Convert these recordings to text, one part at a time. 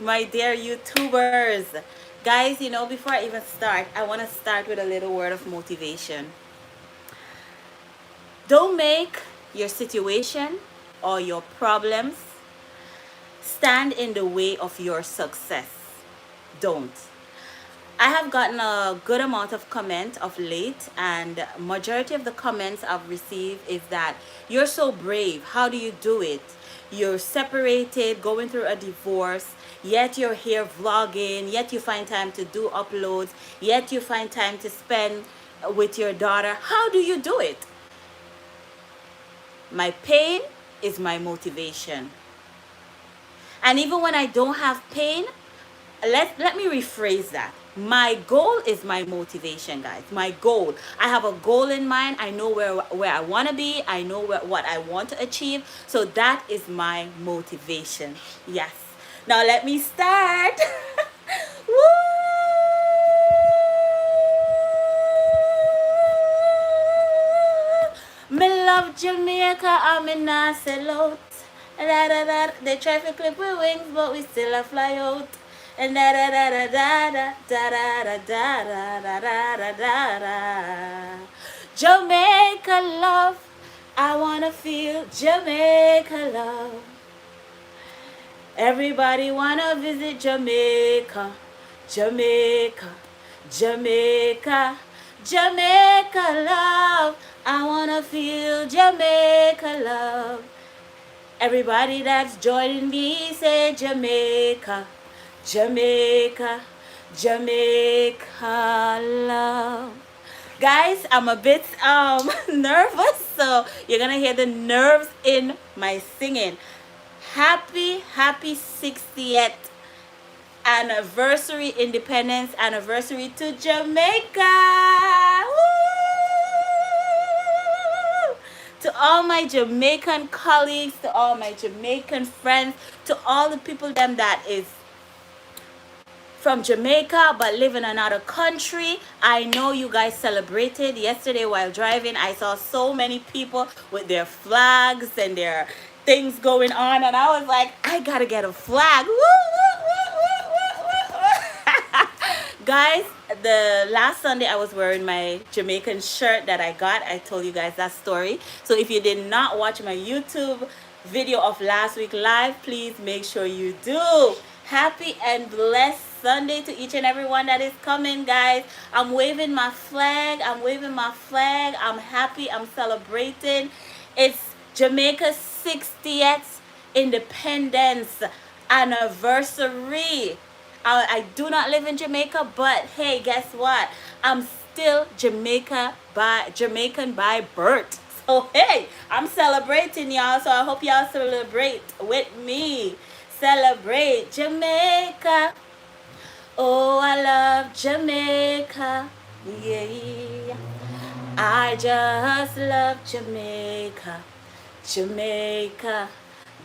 my dear YouTubers. Guys, you know, before I even start, I want to start with a little word of motivation. Don't make your situation or your problems stand in the way of your success. Don't. I have gotten a good amount of comment of late, and majority of the comments I've received is that you're so brave. How do you do it? You're separated, going through a divorce, yet you're here vlogging, yet you find time to do uploads, yet you find time to spend with your daughter. How do you do it? My pain is my motivation. And even when I don't have pain, let me rephrase that. My goal is my motivation, guys. My goal. I have a goal in mind. I know where I want to be. I know what I want to achieve. So that is my motivation. Yes. Now let me start. Woo! Me love Jamaica, I'm in a sell out. Da, da, da. They try to clip with wings, but we still a fly out. And da da da da da da da da da da da da da da. Jamaica love, I wanna feel Jamaica love. Everybody wanna visit Jamaica, Jamaica, Jamaica, Jamaica love. I wanna feel Jamaica love. Everybody that's joining me say Jamaica, Jamaica, Jamaica love. Guys, I'm a bit nervous, so you're gonna hear the nerves in my singing. Happy 60th anniversary, independence anniversary to Jamaica. Woo! To all my Jamaican colleagues, to all my Jamaican friends, to all the people them that is from Jamaica but live in another country. I know you guys celebrated yesterday while driving. I saw so many people with their flags and their things going on, and I was like, I gotta get a flag. Woo, woo, woo, woo, woo, woo. Guys, the last Sunday I was wearing my Jamaican shirt that I got. I told you guys that story. So if you did not watch my YouTube video of last week live, please make sure you do. Happy and blessed Sunday to each and everyone that is coming, guys. I'm waving my flag. I'm waving my flag. I'm happy. I'm celebrating. It's Jamaica's 60th independence anniversary. I do not live in Jamaica, but hey, guess what? I'm still Jamaican by birth. So hey, I'm celebrating, y'all. So I hope y'all celebrate with me. Celebrate Jamaica. Oh, I love Jamaica. Yeah. I just love Jamaica. Jamaica.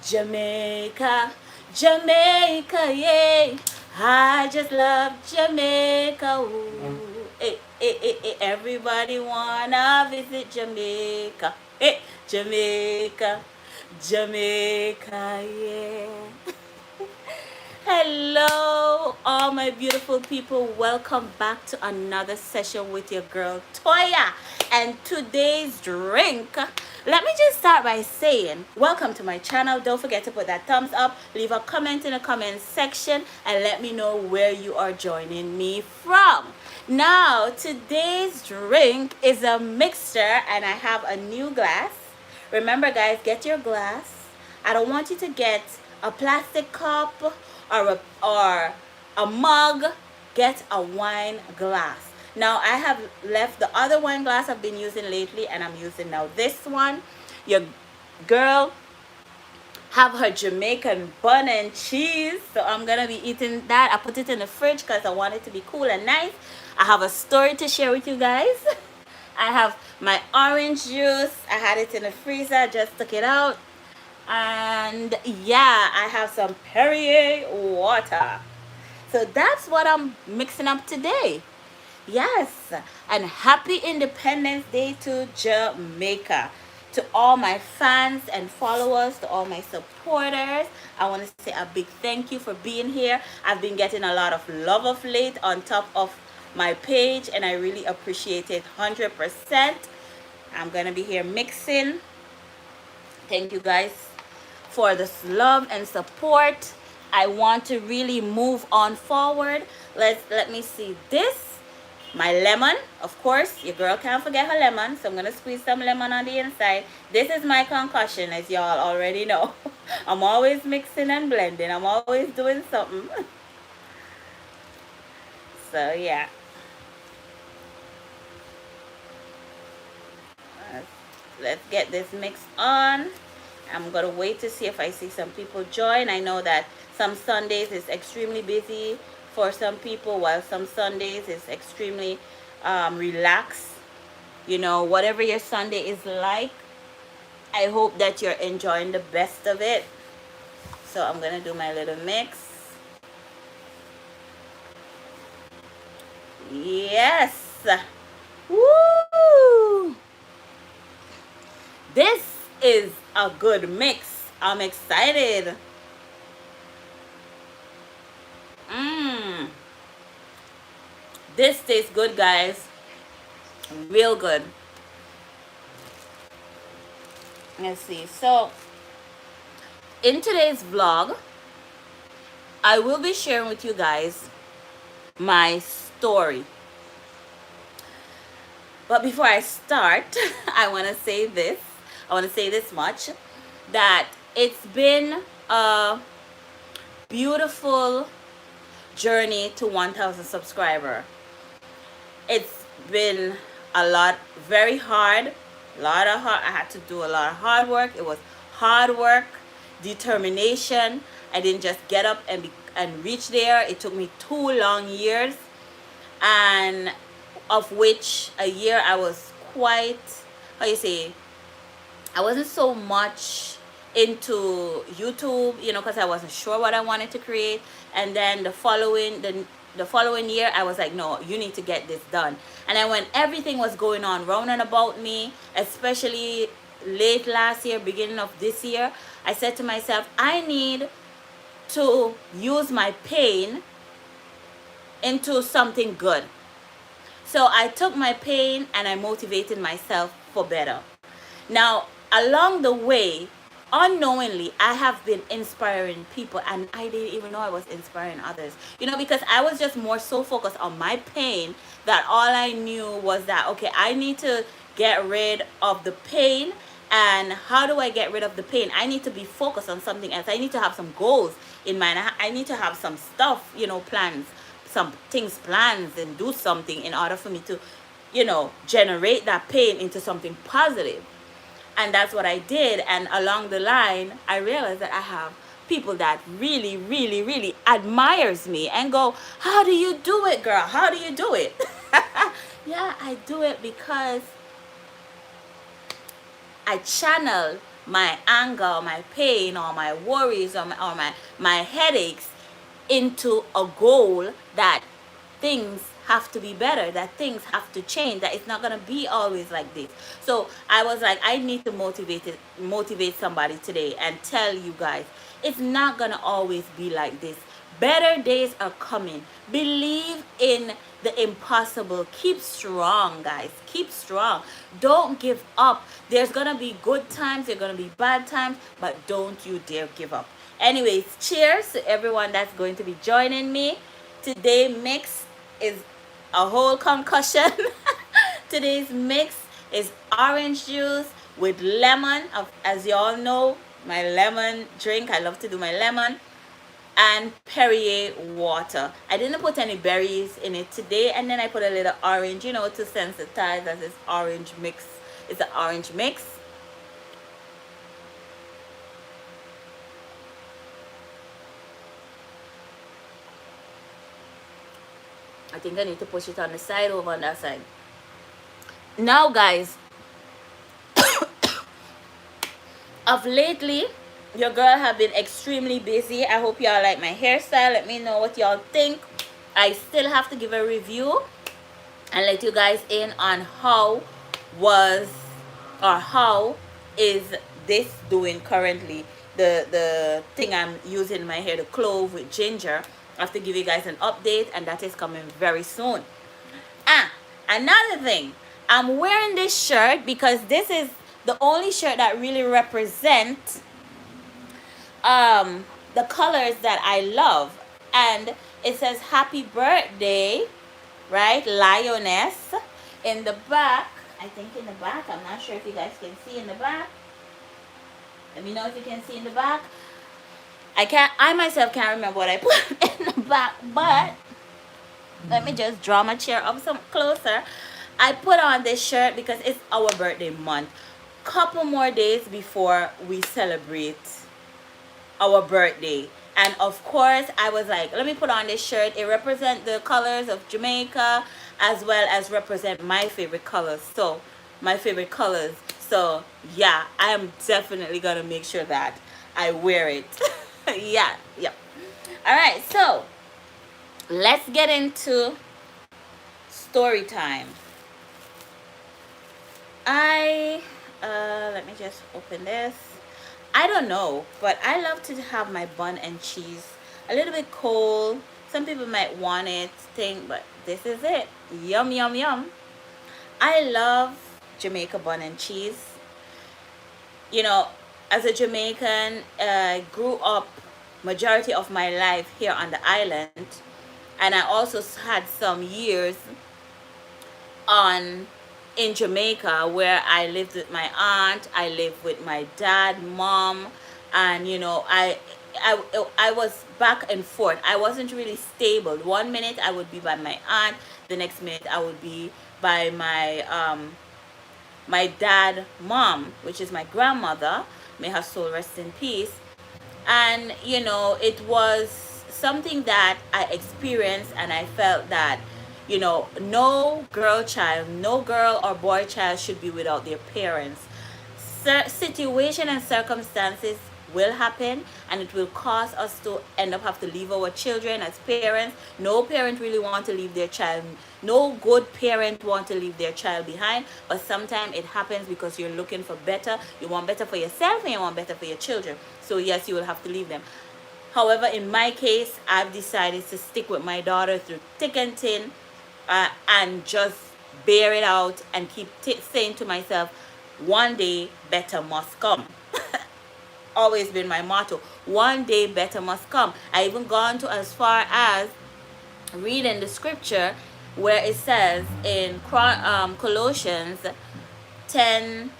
Jamaica. Jamaica, yeah. I just love Jamaica. Ooh. Hey, hey, hey, hey. Everybody wanna visit Jamaica. Hey, Jamaica. Jamaica, yeah. Hello, all my beautiful people. Welcome back to another session with your girl Toya. And today's drink, let me just start by saying welcome to my channel. Don't forget to put that thumbs up, leave a comment in the comment section, and let me know where you are joining me from. Now, today's drink is a mixture, and I have a new glass. Remember, guys, get your glass. I don't want you to get a plastic cup or a mug. Get a wine glass. Now I have left the other wine glass I've been using lately, and I'm using now this one. Your girl have her Jamaican bun and cheese, so I'm gonna be eating that. I put it in the fridge because I want it to be cool and nice. I have a story to share with you guys. I have my orange juice. I had it in the freezer, just took it out. And yeah, I have some Perrier water. So that's what I'm mixing up today. Yes, and happy Independence Day to Jamaica. To all my fans and followers, to all my supporters, I want to say a big thank you for being here. I've been getting a lot of love of late on top of my page, and I really appreciate it 100%. I'm going to be here mixing. Thank you guys for this love and support. I want to really move on forward. Let me see this. My lemon, of course, your girl can't forget her lemon, so I'm gonna squeeze some lemon on the inside. This is my concussion, as y'all already know. I'm always mixing and blending. I'm always doing something. So yeah. Let's get this mix on. I'm gonna wait to see if I see some people join. I know that some Sundays is extremely busy for some people, while some Sundays is extremely relaxed. You know, whatever your Sunday is like, I hope that you're enjoying the best of it. So I'm gonna do my little mix. Yes. Woo! This is a good mix. I'm excited. This tastes good, guys. Real good. Let's see. So, in today's vlog, I will be sharing with you guys my story. But before I start, I want to say this. I want to say this much, that it's been a beautiful journey to 1,000 subscriber. It's been a lot, very hard, I had to do a lot of hard work. It was hard work, determination. I didn't just get up and reach there. It took me 2 long years, and of which a year I was quite, how you say, I wasn't so much into YouTube, you know, because I wasn't sure what I wanted to create. And then the following year, I was like, no, you need to get this done. And then when everything was going on round and about me, especially late last year, beginning of this year, I said to myself, I need to use my pain into something good. So I took my pain and I motivated myself for better. Now, along the way, unknowingly, I have been inspiring people, and I didn't even know I was inspiring others. You know, because I was just more so focused on my pain that all I knew was that, okay, I need to get rid of the pain. And how do I get rid of the pain? I need to be focused on something else. I need to have some goals in mind. I need to have some stuff, you know, plans, some things plans, and do something in order for me to, you know, generate that pain into something positive. And that's what I did. And along the line, I realized that I have people that really, really, really admires me and go, how do you do it, girl? How do you do it? Yeah, I do it because I channel my anger, my pain, or my worries, or my headaches into a goal that things have to be better, that things have to change, that it's not going to be always like this. So I was like, I need to motivate somebody today and tell you guys, it's not going to always be like this. Better days are coming. Believe in the impossible. Keep strong, guys. Keep strong. Don't give up. There's going to be good times, there's going to be bad times, but don't you dare give up. Anyways, cheers to everyone that's going to be joining me. Today mix is a whole concussion. Today's mix is orange juice with lemon. As you all know, my lemon drink, I love to do my lemon, and Perrier water. I didn't put any berries in it today, and then I put a little orange, you know, to sensitize that this orange mix. It's an orange mix. I think I need to push it on the side, over on that side. Now, guys, of lately, your girl have been extremely busy. I hope y'all like my hairstyle. Let me know what y'all think. I still have to give a review and let you guys in on how is this doing currently. The thing I'm using in my hair, the clove with ginger. I have to give you guys an update, and that is coming very soon. Ah, another thing. I'm wearing this shirt because this is the only shirt that really represents um the colors that I love. And it says happy birthday, right? Lioness. In the back, I think in the back, I'm not sure if you guys can see in the back. Let me know if you can see in the back. I myself can't remember what I put in the back, but let me just draw my chair up some closer. I put on this shirt because it's our birthday month. Couple more days before we celebrate our birthday. And of course, I was like, let me put on this shirt. It represents the colors of Jamaica as well as represent my favorite colors. So, my favorite colors. So, yeah, I am definitely going to make sure that I wear it. Yeah, yep. All right, so let's get into story time. Let me just open this. I don't know, but I love to have my bun and cheese a little bit cold. Some people might want it, think, but this is it. Yum, yum, yum. I love Jamaica bun and cheese. You know, as a Jamaican, I grew up majority of my life here on the island, and I also had some years on in Jamaica where I lived with my aunt, I lived with my dad, mom, and I was back and forth. I wasn't really stable. One minute I would be by my aunt, the next minute I would be by my dad, mom, which is my grandmother. May her soul rest in peace. And it was something that I experienced, and I felt that no girl or boy child should be without their parents. Situation and circumstances will happen, and it will cause us to end up have to leave our children as parents. No parent really want to leave their child, no good parent want to leave their child behind, but sometimes it happens because you're looking for better. You want better for yourself and you want better for your children, so yes, you will have to leave them. However, in my case, I've decided to stick with my daughter through thick and thin, and just bear it out and keep saying to myself, one day better must come. Always been my motto. One day better must come. I even gone to as far as reading the scripture where it says in Colossians 10:4,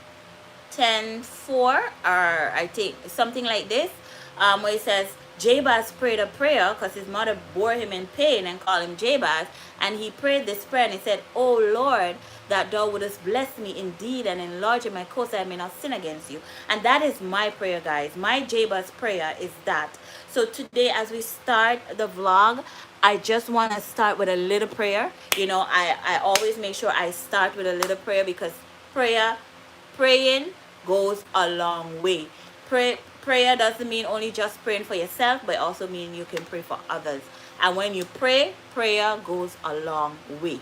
or I think something like this, where it says Jabez prayed a prayer because his mother bore him in pain and called him Jabez, and he prayed this prayer and he said, "Oh Lord, that thou wouldest bless me indeed and enlarge in my coast, I may not sin against you." And that is my prayer, guys. My Jabez prayer is that. So today, as we start the vlog, I just want to start with a little prayer. I always make sure I start with a little prayer because praying goes a long way. Prayer doesn't mean only just praying for yourself, but also mean you can pray for others. And when you pray, prayer goes a long way.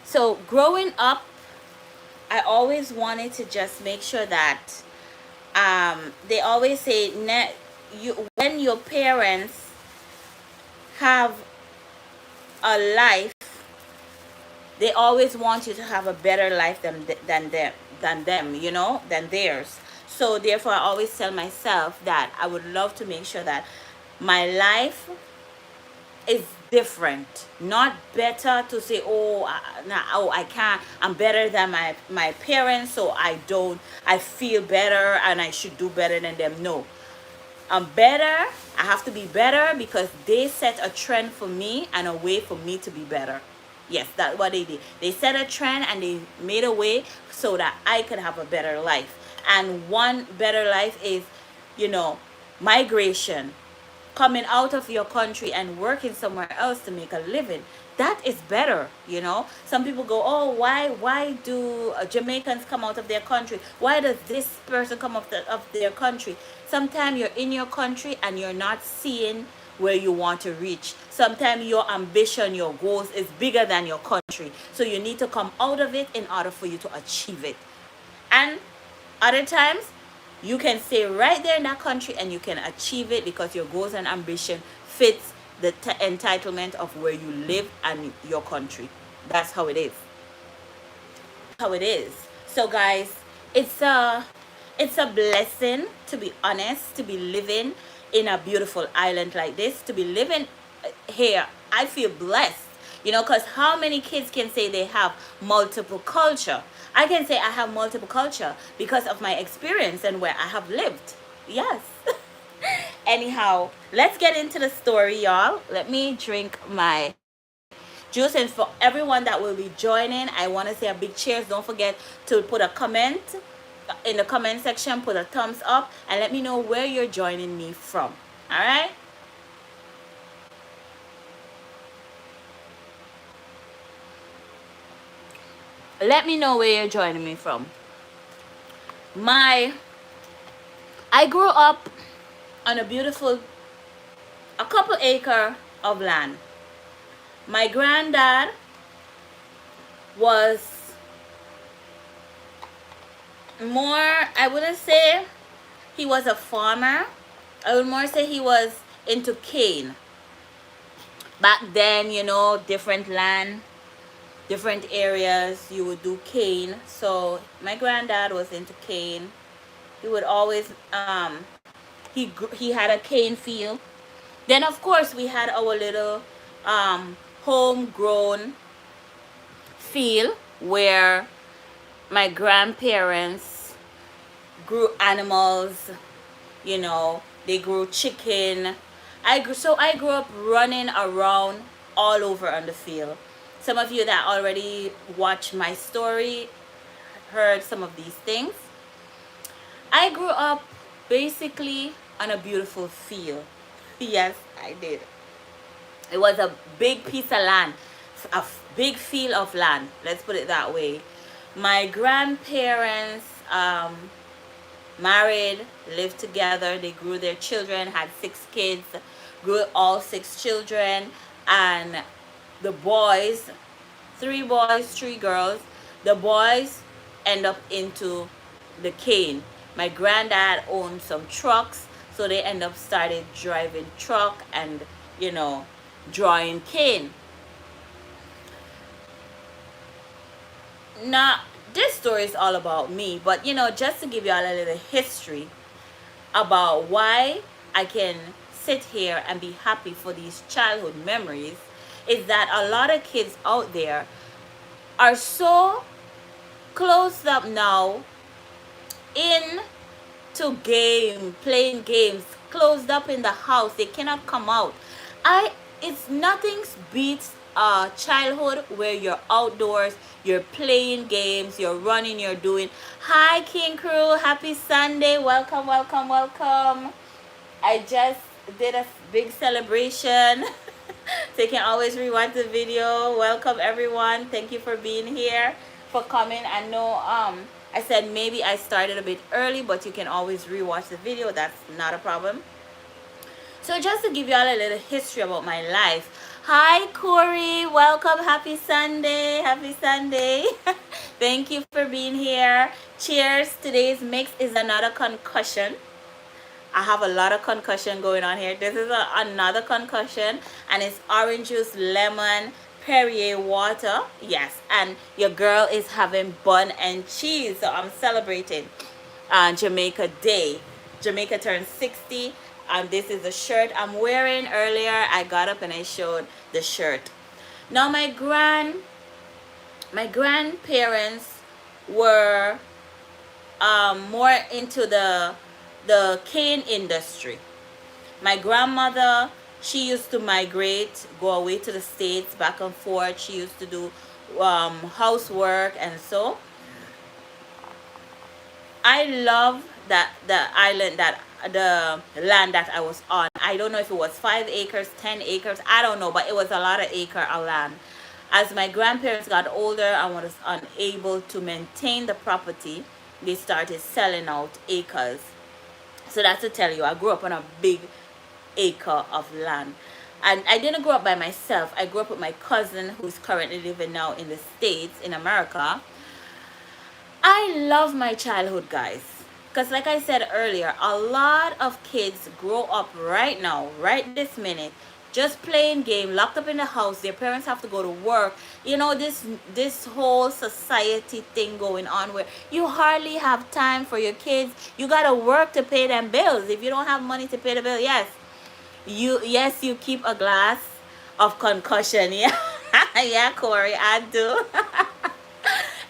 So growing up, I always wanted to just make sure that they always say when your parents have a life, they always want you to have a better life than them, than theirs. So therefore, I always tell myself that I would love to make sure that my life is different, not better to say, I can't, I'm better than my parents, so I feel better and I should do better than them. No, I'm better. I have to be better because they set a trend for me and a way for me to be better. Yes, that's what they did. They set a trend and they made a way so that I could have a better life. And one better life is, migration, coming out of your country and working somewhere else to make a living. That is better. Some people go, oh, why do Jamaicans come out of their country? Why does this person come out of their country? Sometimes you're in your country and you're not seeing where you want to reach. Sometimes your ambition, your goals is bigger than your country. So you need to come out of it in order for you to achieve it. And other times, you can stay right there in that country and you can achieve it because your goals and ambition fits the entitlement of where you live and your country. That's how it is. How it is. So guys, it's a it's a blessing, to be honest, to be living in a beautiful island like this, to be living here. I feel blessed, because how many kids can say they have multiple culture? I can say I have multiple culture because of my experience and where I have lived. Yes. Anyhow, let's get into the story, y'all. Let me drink my juice. And for everyone that will be joining, I want to say a big cheers. Don't forget to put a comment in the comment section, put a thumbs up, and let me know where you're joining me from. All right. Let me know where you're joining me from. my I grew up on a couple acre of land. My granddad was more, I wouldn't say he was a farmer. I would more say he was into cane. Back then, different land, different areas, you would do cane. So my granddad was into cane. He would always, he had a cane field. Then of course we had our little homegrown field where my grandparents grew animals, they grew chicken. I grew up running around all over on the field. Some of you that already watched my story heard some of these things. I grew up basically on a beautiful field. Yes, I did. It was a big piece of land, a big field of land. Let's put it that way. My grandparents married, lived together. They grew their children, had 6 kids, grew all 6 children, and the boys, 3 boys, 3 girls. The boys end up into the cane. My granddad owned some trucks, so they end up started driving truck and drawing cane. Now this story is all about me, but just to give you all a little history about why I can sit here and be happy for these childhood memories, is that a lot of kids out there are so closed up now in to playing games, closed up in the house. They cannot come out. It's nothing beats childhood where you're outdoors, you're playing games, you're running, you're doing. Hi King Crew, happy Sunday, welcome, welcome, welcome. I just did a big celebration. So you can always rewatch the video. Welcome everyone, thank you for being here, for coming. I know I said maybe I started a bit early, but you can always rewatch the video, that's not a problem. So just to give you all a little history about my life. Hi Corey, welcome, happy Sunday, happy Sunday. Thank you for being here. Cheers. Today's mix is another concussion. I have a lot of concussion going on here. This is another concussion, and it's orange juice, lemon, Perrier water. Yes, and your girl is having bun and cheese, so I'm celebrating Jamaica Day. Jamaica turned 60, and this is the shirt I'm wearing. Earlier I got up and I showed the shirt. Now my grandparents were more into the cane industry. My grandmother, she used to migrate, go away to the States, back and forth. She used to do housework, and so I love that the land that I was on. I don't know if it was 5 acres, 10 acres, I don't know, but it was a lot of acre of land. As my grandparents got older and was unable to maintain the property, they started selling out acres. So that's to tell you, I grew up on a big acre of land. And I didn't grow up by myself. I grew up with my cousin, who's currently living now in the States, in America. I love my childhood, guys. Because, like I said earlier, a lot of kids grow up right now, right this minute, just playing game, locked up in the house. Their parents have to go to work. You know, this whole society thing going on where you hardly have time for your kids. You gotta work to pay them bills. If you don't have money to pay the bill, you keep a glass of concussion. Yeah, yeah, Corey, I do.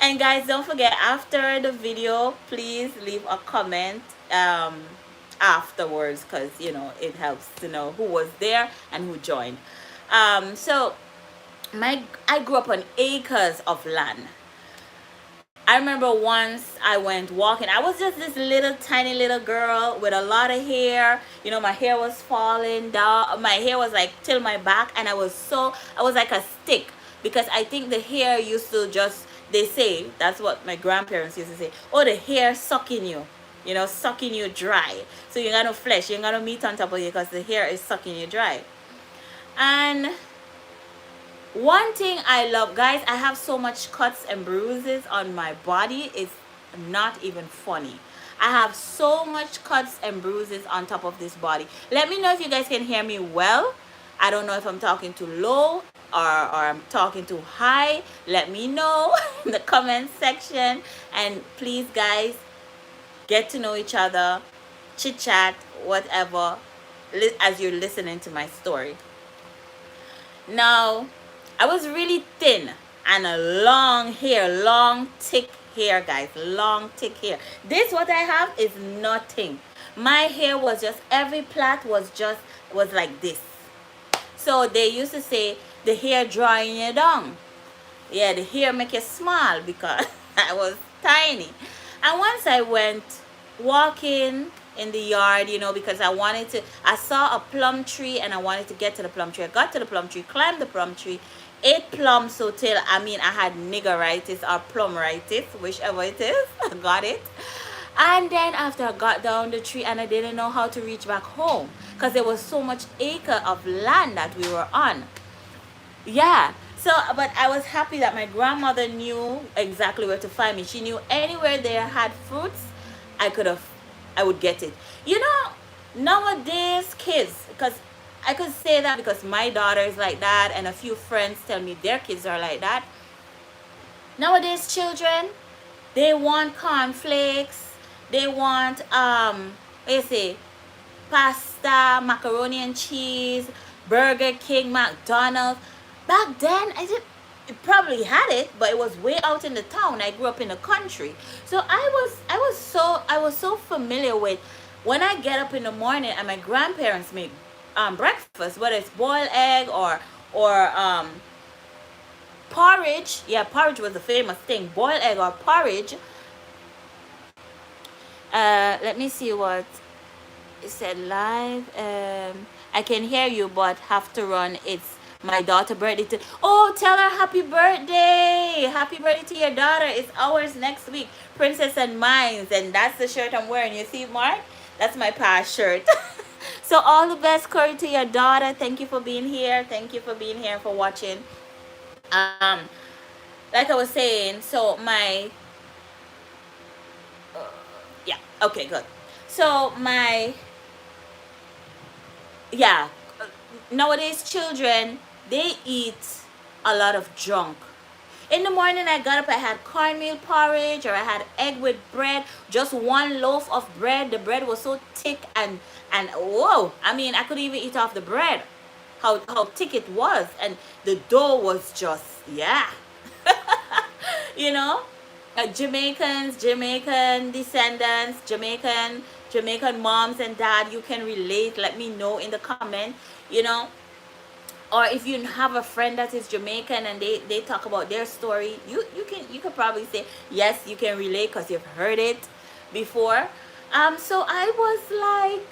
And guys, don't forget, after the video, please leave a comment afterwards, because it helps to know who was there and who joined. So my I grew up on acres of land. I remember once I went walking. I was just this little tiny little girl with a lot of hair. My hair was falling down. My hair was like till my back, and I was like a stick, because I think the hair used to just, they say, that's what my grandparents used to say, oh, the hair sucking you, sucking you dry. So you got no flesh, you got no meat on top of you, because the hair is sucking you dry. And one thing I love, guys, I have so much cuts and bruises on my body. It's not even funny. I have so much cuts and bruises on top of this body. Let me know if you guys can hear me well. I don't know if I'm talking too low or I'm talking too high. Let me know in the comment section. And please, guys, get to know each other, chit chat, whatever, as you're listening to my story. Now, I was really thin and a long hair, long thick hair, guys, long thick hair. This what I have is nothing. My hair was just, every plait was like this. So they used to say the hair drawing you down. Yeah, the hair make you small, because I was tiny. And once I went walking in the yard, because I saw a plum tree and I wanted to get to the plum tree. I got to the plum tree, climbed the plum tree, ate plums, so till, I had niggeritis or plumritis, whichever it is. I got it. And then after I got down the tree, and I didn't know how to reach back home, because there was so much acre of land that we were on. Yeah. So, but I was happy that my grandmother knew exactly where to find me. She knew anywhere there had fruits, I would get it. Nowadays kids, because I could say that because my daughter is like that, and a few friends tell me their kids are like that. Nowadays children, they want cornflakes, they want what you say, pasta, macaroni and cheese, Burger King, McDonald's. Back then, it probably had it, but it was way out in the town. I grew up in the country, so I was so familiar with, when I get up in the morning and my grandparents make breakfast, whether it's boiled egg or porridge. Yeah, porridge was a famous thing. Boiled egg or porridge. Let me see what it said live. I can hear you, but have to run. It's my daughter's birthday. Oh, tell her happy birthday. Happy birthday to your daughter. It's ours next week. Princess and Mines. And that's the shirt I'm wearing. You see, Mark? That's my past shirt. So all the best, Corey, to your daughter. Thank you for being here. Thank you for being here, for watching. Like I was saying, so yeah, okay, good. So nowadays children, they eat a lot of junk. In the morning I got up, I had cornmeal porridge, or I had egg with bread, just one loaf of bread. The bread was so thick and whoa, I couldn't even eat off the bread, how thick it was, and the dough was just, yeah. you know Jamaican descendants, Jamaican moms and dad, you can relate. Let me know in the comment. Or if you have a friend that is Jamaican and they talk about their story, you could probably say yes, you can relate because you've heard it before. So I was like,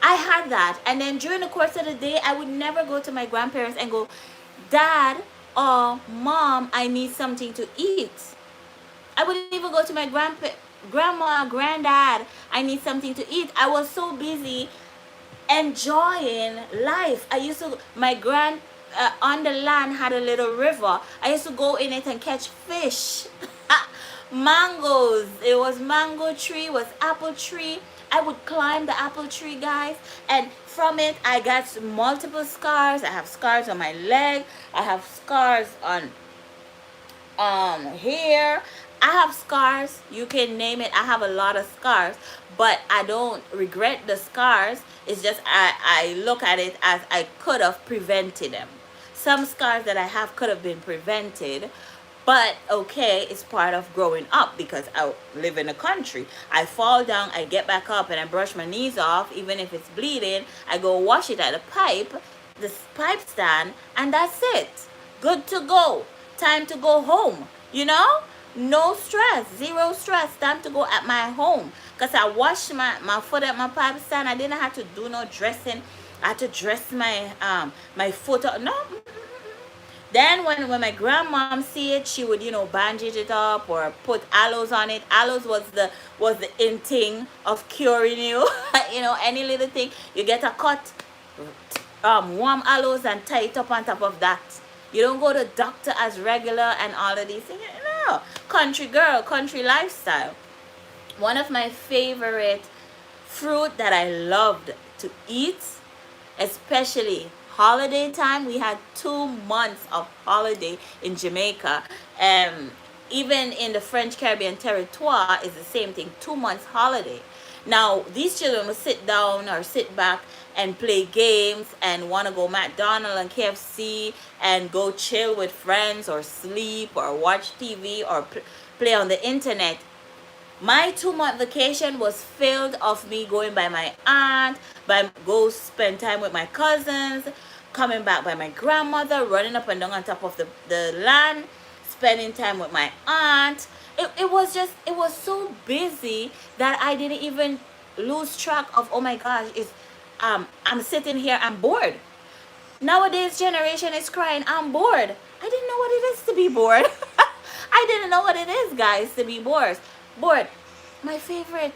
I had that. And then during the course of the day, I would never go to my grandparents and go, Dad or Mom, I need something to eat. I wouldn't even go to my grandma, granddad, I need something to eat. I was so busy enjoying life. My on the land had a little river. I used to go in it and catch fish. Mangoes. It was mango tree, was apple tree. I would climb the apple tree, guys, and from it I got multiple scars. I have scars on my leg. I have scars on here. I have scars, you can name it. I have a lot of scars, but I don't regret the scars. It's just I look at it as I could have prevented them. Some scars that I have could have been prevented, but okay, it's part of growing up because I live in a country. I fall down, I get back up, and I brush my knees off. Even if it's bleeding, I go wash it at the pipe, the pipe stand, and that's it. Good to go. Time to go home. You know? No stress, zero stress. Time to go at my home. Because I washed my foot at my pipe stand. I didn't have to do no dressing. I had to dress my foot up. No. Then when my grandmom see it, she would, bandage it up or put aloes on it. Aloes was the in thing of curing you. Any little thing. You get a cut, warm aloes and tie it up on top of that. You don't go to doctor as regular and all of these things. No. Country girl, country lifestyle. One of my favorite fruit that I loved to eat, especially holiday time. We had 2 months of holiday in Jamaica. Even in the French Caribbean territoire is the same thing, 2 months holiday. Now, these children will sit down or sit back and play games and want to go McDonald's and KFC and go chill with friends or sleep or watch TV or play on the internet. My 2 month vacation was filled of me going by my aunt, go spend time with my cousins, coming back by my grandmother, running up and down on top of the land, spending time with my aunt. It was so busy that I didn't even lose track of, oh my gosh, I'm sitting here, I'm bored. Nowadays generation is crying, I'm bored. I didn't know what it is to be bored. I didn't know what it is, guys, to be bored. My favorite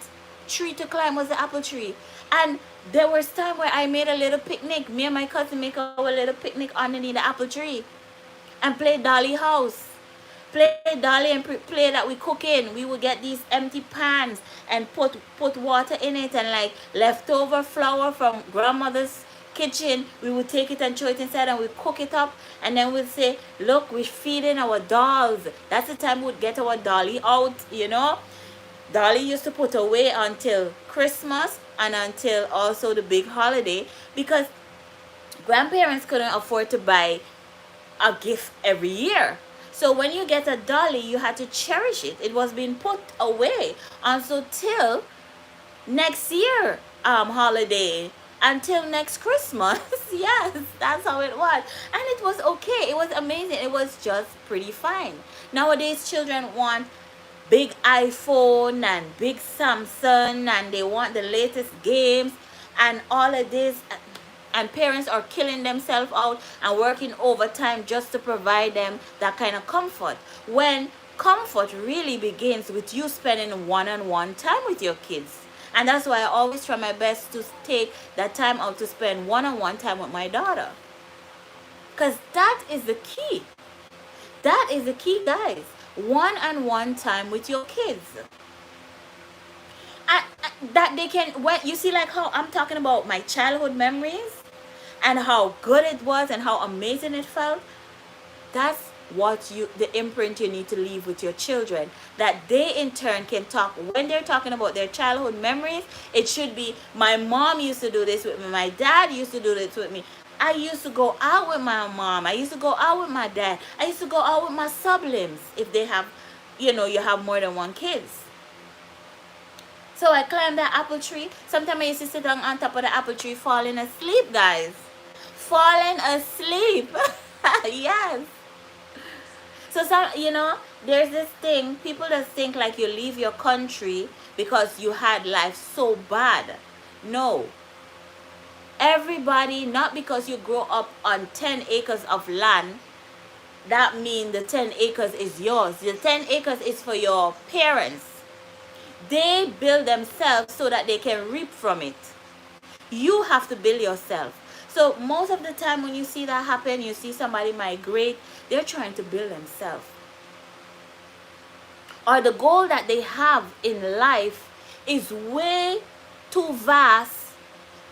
tree to climb was the apple tree. And there was time where I made a little picnic. Me and my cousin make a little picnic underneath the apple tree and play dolly house. Play dolly and play that we cook in. We would get these empty pans and put water in it, and like leftover flour from grandmother's kitchen, we would take it and throw it inside and we cook it up, and then we'd say, look, we're feeding our dolls. That's the time we'd get our dolly out. Dolly used to put away until Christmas and until also the big holiday, because grandparents couldn't afford to buy a gift every year. So when you get a dolly, you had to cherish it. It was being put away. And so till next year holiday, until next Christmas. Yes, that's how it was. And it was okay. It was amazing. It was just pretty fine. Nowadays, children want big iPhone and big Samsung, and they want the latest games and all of this. And parents are killing themselves out and working overtime just to provide them that kind of comfort, when comfort really begins with you spending one-on-one time with your kids. And that's why I always try my best to take that time out to spend one-on-one time with my daughter, because that is the key. That is the key, guys. One-on-one time with your kids. That they can, when you see, like how I'm talking about my childhood memories and how good it was and how amazing it felt. That's what the imprint you need to leave with your children, that they in turn can talk. When they're talking about their childhood memories, it should be, my mom used to do this with me, my dad used to do this with me, I used to go out with my mom, I used to go out with my dad, I used to go out with my siblings, if they have, you have more than one kids. So I climbed that apple tree. Sometimes I used to sit down on top of the apple tree falling asleep, guys. Falling asleep. Yes. So there's this thing, people just think like you leave your country because you had life so bad. No. Everybody, not because you grow up on 10 acres of land, that means the 10 acres is yours. The 10 acres is for your parents. They build themselves so that they can reap from it. You have to build yourself. So most of the time when you see that happen, you see somebody migrate, they're trying to build themselves. or the goal that they have in life is way too vast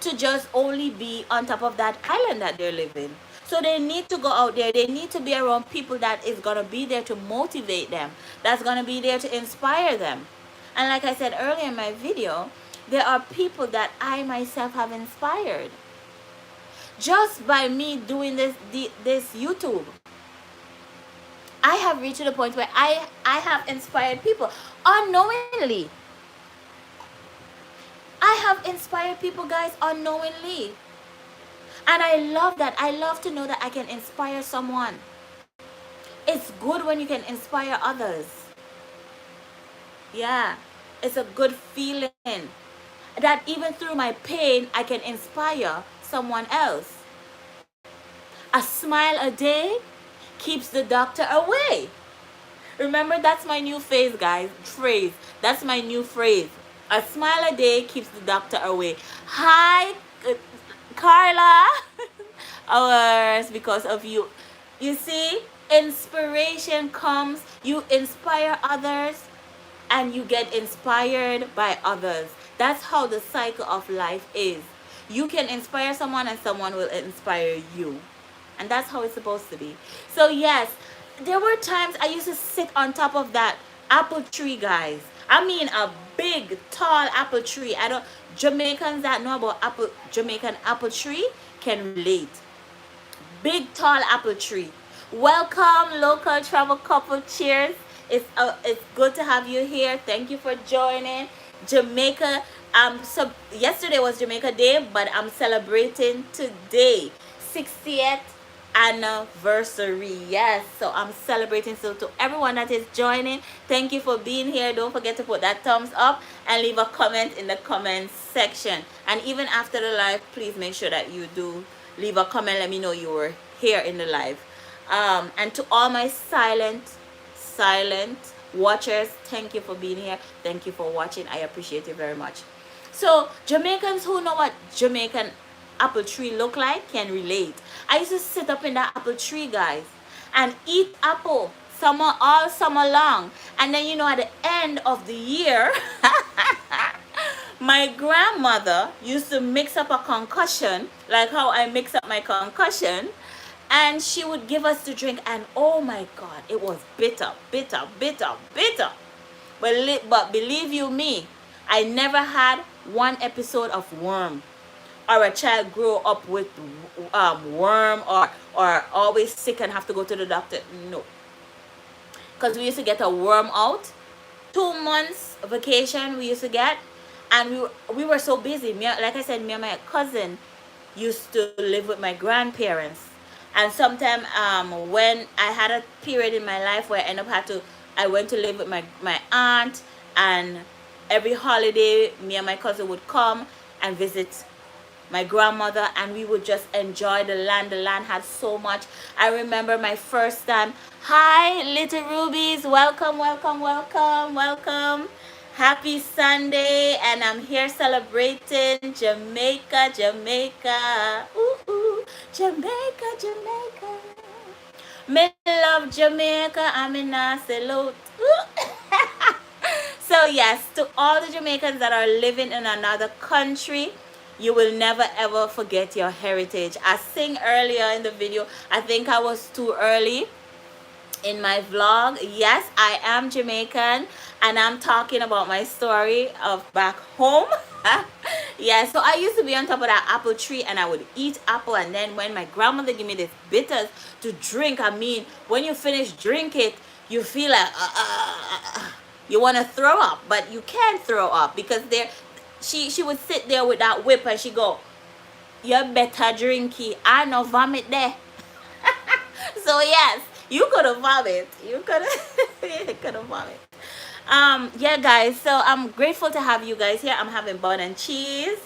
to just only be on top of that island that they're living. So they need to go out there. They need to be around people that is going to be there to motivate them, that's going to be there to inspire them. And like I said earlier in my video, there are people that I myself have inspired just by me doing this YouTube. I have reached to the point where I have inspired people unknowingly. I have inspired people, guys, unknowingly. And I love that. I love to know that I can inspire someone. It's good when you can inspire others. Yeah, it's a good feeling that even through my pain, I can inspire someone else. A smile a day keeps the doctor away. Remember, that's my new phrase. That's my new phrase. A smile a day keeps the doctor away. Hi, Carla. Ours because of you. You see, inspiration comes, you inspire others, and you get inspired by others. That's how the cycle of life is. You can inspire someone and someone will inspire you. And that's how it's supposed to be. So yes, there were times I used to sit on top of that apple tree, guys. I mean a big, tall apple tree. I don't Jamaicans that know about Jamaican apple tree can relate. Big tall apple tree. Welcome, local travel couple. Cheers. It's good to have you here. Thank you for joining. Jamaica. So yesterday was Jamaica Day, but I'm celebrating today, 60th anniversary. Yes, so I'm celebrating. So to everyone that is joining, thank you for being here. Don't forget to put that thumbs up and leave a comment in the comment section. And even after the live, please make sure that you do leave a comment. Let me know you were here in the live. And to all my silent watchers, thank you for being here. Thank you for watching. I appreciate you very much. So Jamaicans who know what Jamaican apple tree look like can relate. I used to sit up in that apple tree, guys, and eat apple all summer long. And then, you know, at the end of the year, my grandmother used to mix up a concussion, like how I mix up my concussion, and she would give us to drink, and oh my God, it was bitter. But believe you me, I never had one episode of worm, or a child grow up with worm, or always sick and have to go to the doctor. No, because we used to get a worm out. 2 months vacation we used to get, and we were so busy. Like I said, me and my cousin used to live with my grandparents, and sometimes when I had a period in my life where I went to live with my aunt, and every holiday me and my cousin would come and visit my grandmother, and we would just enjoy the land. The land had so much. I remember my first time. Hi, little rubies. Welcome. Happy Sunday, and I'm here celebrating Jamaica. Ooh, Jamaica. Me love Jamaica. I'm in a salute. So yes, to all the Jamaicans that are living in another country, you will never ever forget your heritage. I sing earlier in the video. I think I was too early in my vlog. Yes, I am Jamaican, and I'm talking about my story of back home. Yeah, so I used to be on top of that apple tree, and I would eat apple, and then when my grandmother gave me this bitters to drink, I mean, when you finish drink it, you feel like you want to throw up, but you can't throw up because she would sit there with that whip, and she go, you better drink it. I no vomit there. So yes, you could have vomit. You could have vomit. Yeah, guys. So I'm grateful to have you guys here. I'm having bun and cheese.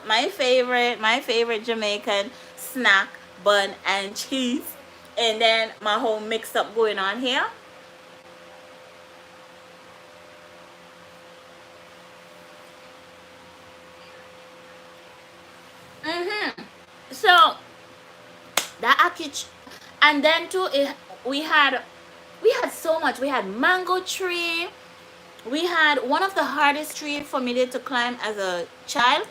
My favorite Jamaican snack, bun and cheese, and then my whole mix up going on here. So that actually, and then too, we had We had so much. We had mango tree. We had one of the hardest trees for me to climb as a child.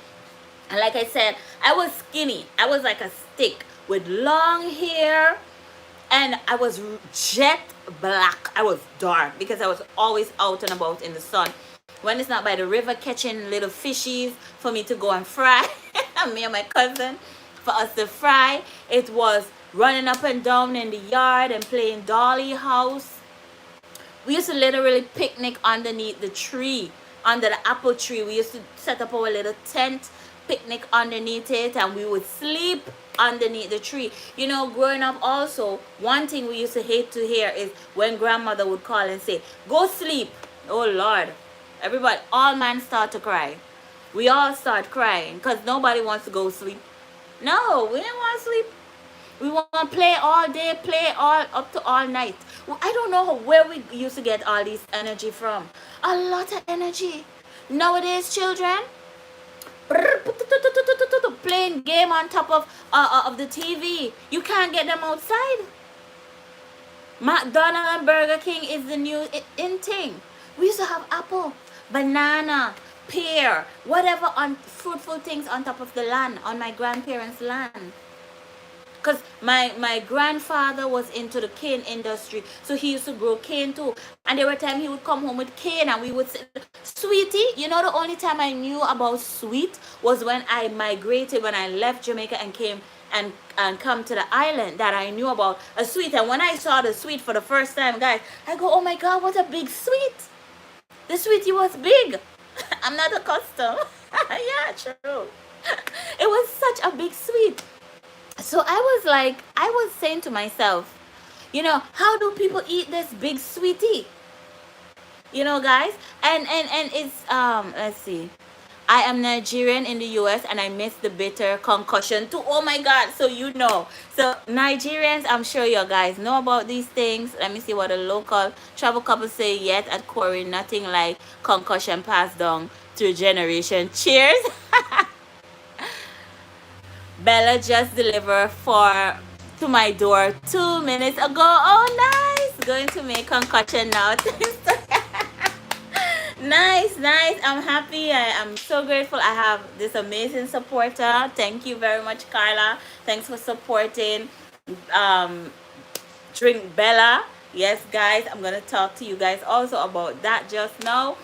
And like I said, I was skinny. I was like a stick with long hair, and I was jet black. I was dark because I was always out and about in the sun. When it's not by the river catching little fishies for me to go and fry, me and my cousin, for us to fry, it was running up and down in the yard and playing dolly house. We used to literally picnic underneath the tree, under the apple tree. We used to set up our little tent, picnic underneath it, and we would sleep underneath the tree. You know, growing up also, one thing we used to hate to hear is when grandmother would call and say, go sleep. Oh Lord. Everybody, all men start to cry. We all start crying because nobody wants to go sleep. No, we didn't want to sleep. We want to play all day, play all up to all night. I don't know where we used to get all this energy from. A lot of energy. Nowadays, children, playing game on top of the TV. You can't get them outside. McDonald's and Burger King is the new in thing. We used to have apple, banana, pear, whatever on fruitful things on top of the land, on my grandparents' land. Because my grandfather was into the cane industry, so he used to grow cane too. And there were times he would come home with cane and we would say, sweetie, you know, the only time I knew about sweet was when I migrated, when I left Jamaica and came and come to the island, that I knew about a sweet. And when I saw the sweet for the first time, guys, I go, oh my God, what a big sweet. The sweetie was big. I'm not accustomed. Yeah, true. It was such a big sweet. So I was saying to myself, you know, how do people eat this big sweetie? You know, guys, and it's let's see. I am Nigerian in the US and I miss the bitter concussion too. Oh my God, so you know. So Nigerians, I'm sure you guys know about these things. Let me see what a local travel couple say. Yet at Corey, nothing like concussion passed down to generation. Cheers. Bella just delivered for to my door 2 minutes ago. Oh, nice. Going to make concussion now. Nice, nice. I'm happy. I'm so grateful. I have this amazing supporter. Thank you very much, Carla. Thanks for supporting Drink Bella. Yes, guys, I'm gonna talk to you guys also about that just now.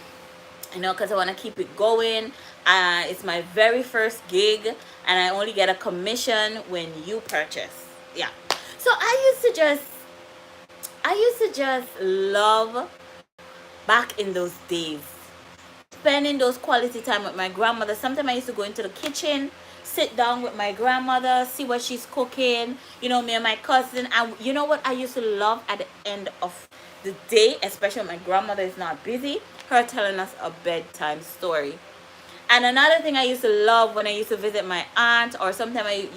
You know, because I want to keep it going. It's my very first gig, and I only get a commission when you purchase. Yeah. So I used to just love back in those days, spending those quality time with my grandmother. Sometimes I used to go into the kitchen, sit down with my grandmother, see what she's cooking, you know, me and my cousin. And you know what I used to love at the end of the day, especially when my grandmother is not busy, her telling us a bedtime story. And another thing I used to love when I used to visit my aunt, or sometimes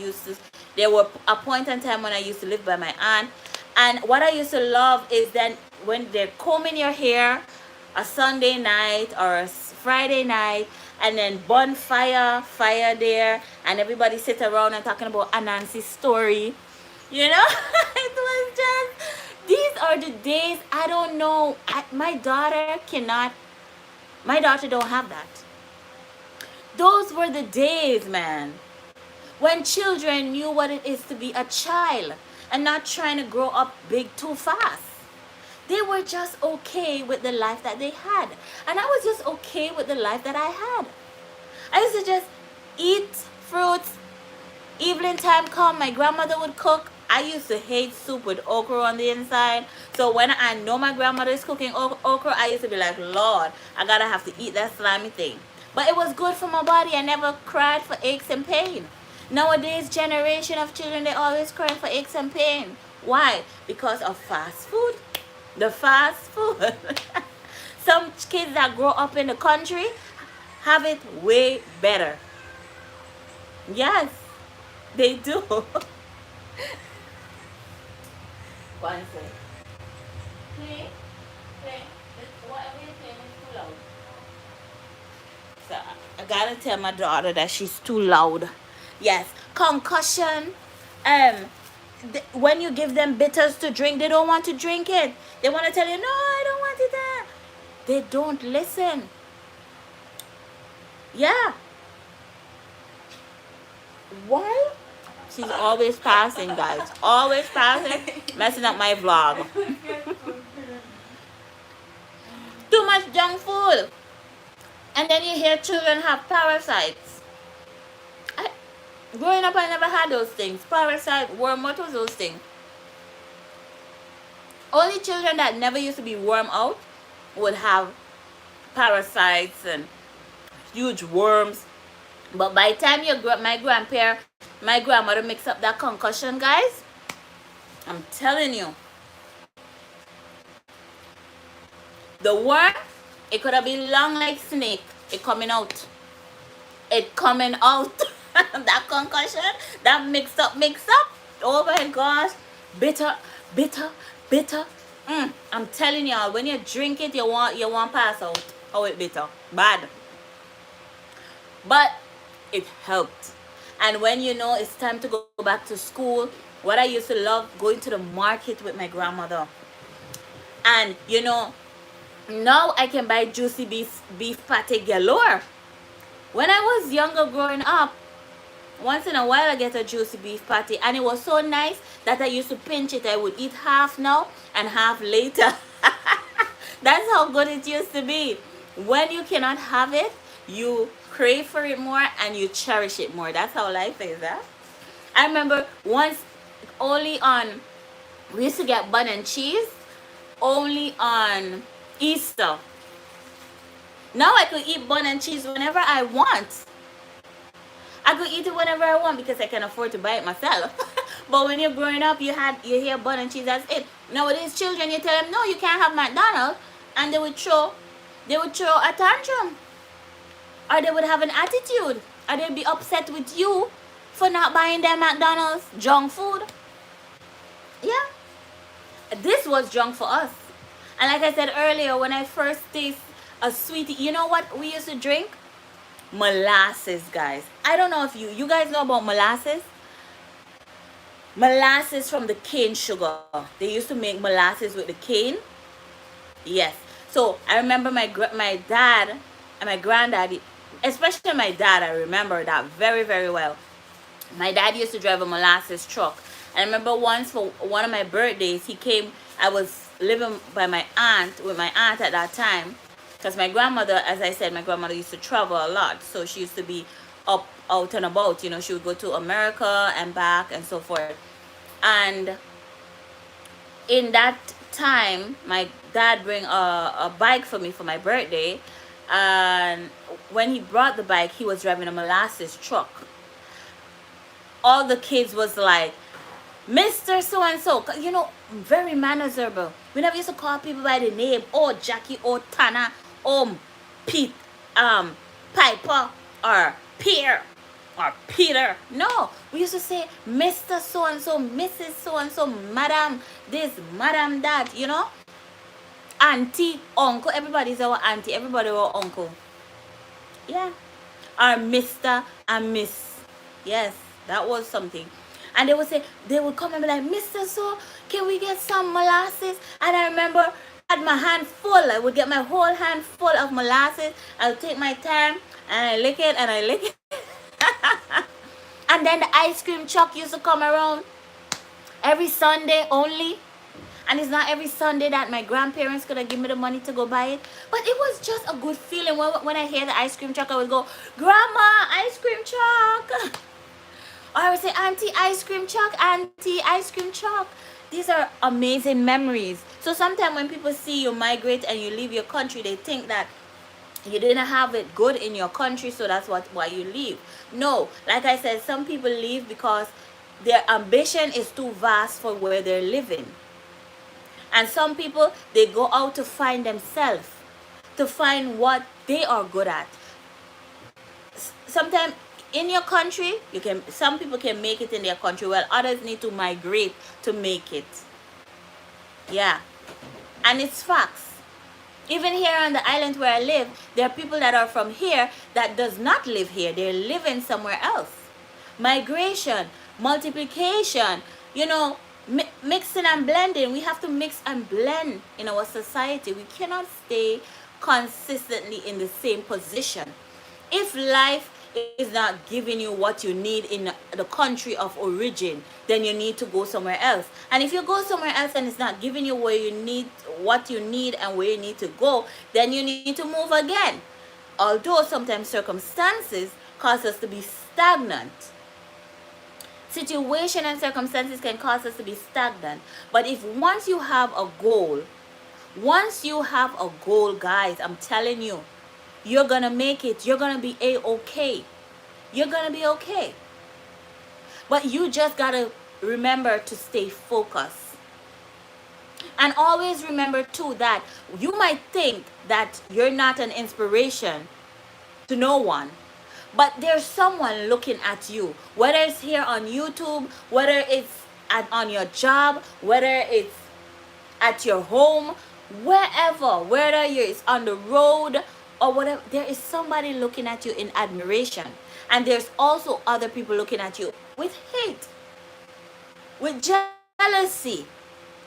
there were a point in time when I used to live by my aunt. And what I used to love is then when they're combing your hair, a Sunday night or a Friday night, and then bonfire, fire there, and everybody sit around and talking about Anansi's story. You know, it was just, these are the days. I don't know. My daughter don't have that. Those were the days, man, when children knew what it is to be a child and not trying to grow up big too fast. They were just okay with the life that they had. And I was just okay with the life that I had. I used to just eat fruits. Evening time come, my grandmother would cook. I used to hate soup with okra on the inside. So when I know my grandmother is cooking okra, I used to be like, Lord, I gotta have to eat that slimy thing. But it was good for my body. I never cried for aches and pain. Nowadays, generation of children, they always crying for aches and pain. Why? Because of fast food. The fast food. Some kids that grow up in the country have it way better. Yes, they do. One second. Play. Whatever you're playing is too loud. So I gotta tell my daughter that she's too loud. Yes, concussion. when you give them bitters to drink, they don't want to drink it. They want to tell you, no, I don't want it. They don't listen. Yeah. Why? She's always passing, guys. Always passing, messing up my vlog. Too much junk food. And then you hear children have parasites. Growing up, I never had those things. Parasite, worm, what was those things? Only children that never used to be worm out would have parasites and huge worms. But by the time my grandmother mix up that concussion, guys, I'm telling you, the worm, it could have been long like snake. It coming out. It coming out. That concussion, that mix up. Oh my gosh. Bitter. I'm telling y'all, when you drink it, you want pass out. How it bitter. Bad. But it helped. And when you know it's time to go back to school, what I used to love, going to the market with my grandmother. And you know, now I can buy juicy beef patty galore. When I was younger growing up, once in a while I get a juicy beef patty, and it was so nice that I used to pinch it. I would eat half now and half later. That's how good it used to be. When you cannot have it, you crave for it more and you cherish it more. That's how life is, huh? I remember once we used to get bun and cheese only on Easter. Now I could eat bun and cheese whenever I want. I could eat it whenever I want because I can afford to buy it myself. But when you're growing up, you hear bun and cheese, that's it. Nowadays, children, you tell them, no, you can't have McDonald's, and they would throw a tantrum. Or they would have an attitude. Or they'd be upset with you for not buying their McDonald's junk food. Yeah. This was junk for us. And like I said earlier, when I first taste a sweetie, you know what we used to drink? Molasses, guys. I don't know if you guys know about molasses. Molasses from the cane sugar. They used to make molasses with the cane. Yes. So I remember my dad and my granddad, especially my dad, I remember that very, very well. My dad used to drive a molasses truck. I remember once for one of my birthdays, he came. I was living by my aunt, with my aunt at that time. Because my grandmother, as I said, my grandmother used to travel a lot. So she used to be out and about. You know, she would go to America and back and so forth. And in that time, my dad bring a bike for me for my birthday. And when he brought the bike, he was driving a molasses truck. All the kids was like, Mr. So-and-so. You know, very manners-able. We never used to call people by the name. Oh, Jackie, oh, Tana, oh, Pete, Piper, or Pierre, or Peter. No, we used to say Mr. So-and-so, Mrs. So-and-so, Madam this, Madam that, you know. Auntie, uncle, everybody's our auntie, everybody our uncle. Yeah. Or Mr. and Miss. Yes, that was something. And they would come and be like, Mr. So, can we get some molasses? And I remember I had my hand full. I would get my whole hand full of molasses. I would take my time and I lick it and I lick it. And then the ice cream truck used to come around every Sunday only. And it's not every Sunday that my grandparents could have given me the money to go buy it. But it was just a good feeling. When I hear the ice cream truck, I would go, Grandma, ice cream truck. Or I would say, Auntie, ice cream truck, Auntie, ice cream truck. These are amazing memories. So sometimes when people see you migrate and you leave your country, they think that you didn't have it good in your country, so that's why you leave. No, like I said, some people leave because their ambition is too vast for where they're living. And some people, they go out to find themselves, to find what they are good at. Sometimes in your country, some people can make it in their country, while others need to migrate to make it. Yeah. And it's facts. Even here on the island where I live, there are people that are from here that does not live here. They're living somewhere else. Migration, multiplication, You know, mixing and blending. We have to mix and blend in our society. We cannot stay consistently in the same position. If life is not giving you what you need in the country of origin, then you need to go somewhere else. And if you go somewhere else and it's not giving you where you need, what you need and where you need to go, then you need to move again. Although sometimes circumstances cause us to be stagnant. Situation and circumstances can cause us to be stagnant. But if once you have a goal, guys, I'm telling you, you're gonna make it. You're gonna be a-okay. You're gonna be okay. But you just gotta remember to stay focused. And always remember too that you might think that you're not an inspiration to no one, but there's someone looking at you, whether it's here on YouTube, whether it's on your job, whether it's at your home, wherever, whether it's on the road or whatever. There is somebody looking at you in admiration, and there's also other people looking at you with hate, with jealousy,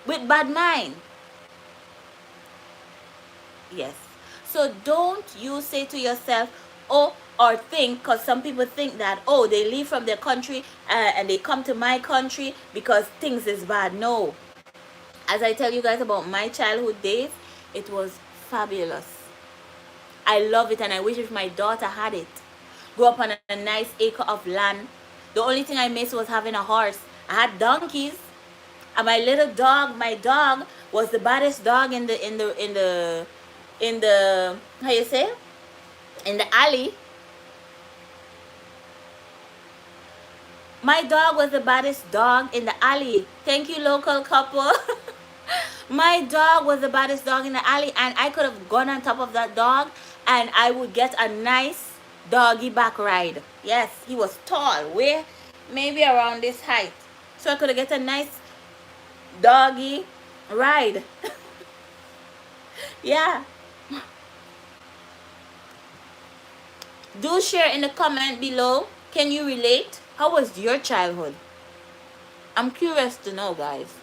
with bad mind. Yes. So don't you say to yourself, oh, or think, because some people think that, oh, they leave from their country and they come to my country because things is bad. No. As I tell you guys about my childhood days, it was fabulous. I love it, and I wish if my daughter had it. Grew up on a nice acre of land. The only thing I missed was having a horse. I had donkeys. And my little dog, my dog was the baddest dog in the how you say, in the alley. My dog was the baddest dog in the alley. Thank you, local couple. My dog was the baddest dog in the alley, and I could have gone on top of that dog and I would get a nice doggy back ride. Yes, he was tall, way maybe around this height. So I could get a nice doggy ride. Yeah. Do share in the comment below. Can you relate? How was your childhood? I'm curious to know, guys.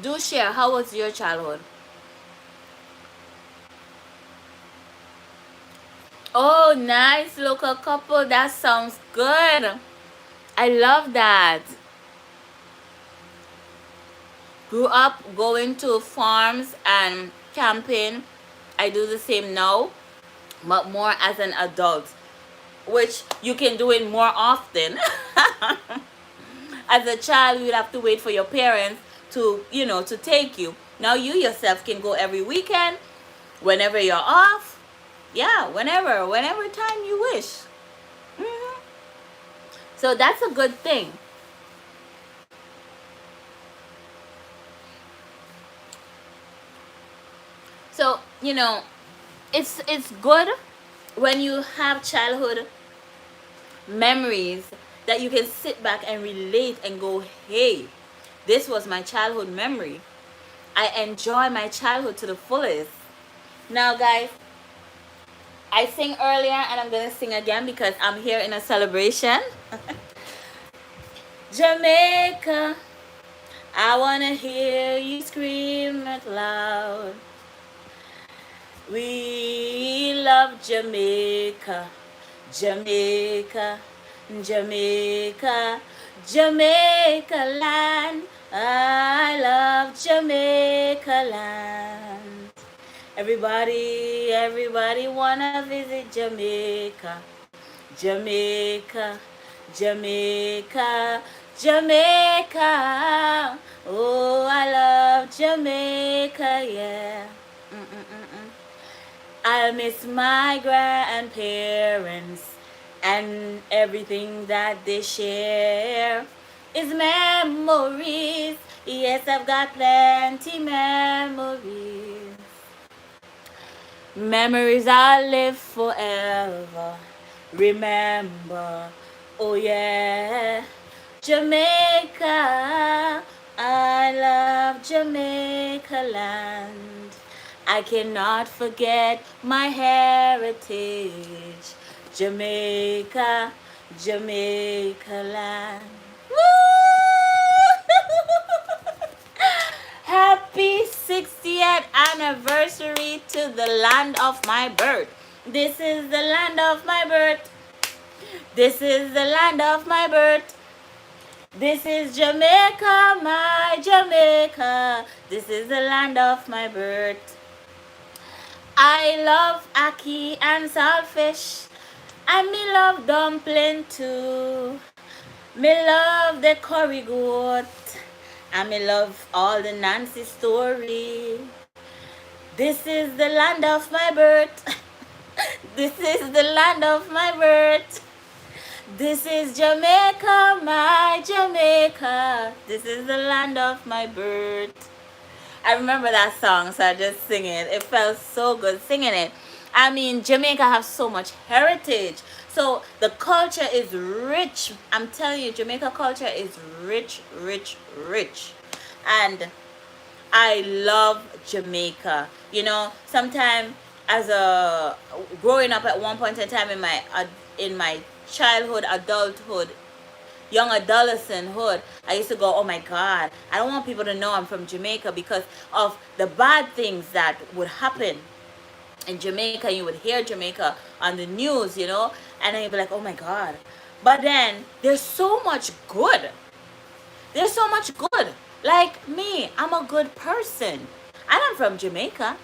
Do share. How was your childhood? Oh, nice, local couple. That sounds good. I love that. Grew up going to farms and camping. I do the same now, but more as an adult, which you can do it more often. As a child, you'd have to wait for your parents to, to take you. Now you yourself can go every weekend, whenever you're off. Yeah, whenever time you wish. So that's a good thing. So, it's good when you have childhood memories that you can sit back and relate and go, hey, this was my childhood memory. I enjoy my childhood to the fullest. Now, guys, I sing earlier and I'm going to sing again because I'm here in a celebration. Jamaica, I want to hear you scream out loud. We love Jamaica, Jamaica, Jamaica, Jamaica land. I love Jamaica land. Everybody wanna visit Jamaica, Jamaica, Jamaica, Jamaica. Oh, I love Jamaica, yeah. I'll miss my grandparents and everything that they share is memories. Yes, I've got plenty memories. Memories I'll live forever. Remember, oh yeah, Jamaica, I love Jamaica land. I cannot forget my heritage. Jamaica, Jamaica land. Woo! Happy 60th anniversary to the land of my birth. This is the land of my birth. This is the land of my birth. This is Jamaica, my Jamaica. This is the land of my birth. I love ackee and saltfish. And me love dumpling too. Me love the curry goat. And me love all the Nancy story. This is the land of my birth. This is the land of my birth. This is Jamaica, my Jamaica. This is the land of my birth. I remember that song, so I just sing it. It felt so good singing it. I mean, Jamaica has so much heritage. So the culture is rich. I'm telling you, Jamaica culture is rich, rich, rich. And I love Jamaica. You know, sometimes as a growing up at one point in time in my childhood, adulthood, young adolescenthood, I used to go, oh my God, I don't want people to know I'm from Jamaica because of the bad things that would happen in Jamaica. You would hear Jamaica on the news, you know, and then you'd be like, oh my God. But then there's so much good. There's so much good. Like me, I'm a good person. And I'm from Jamaica.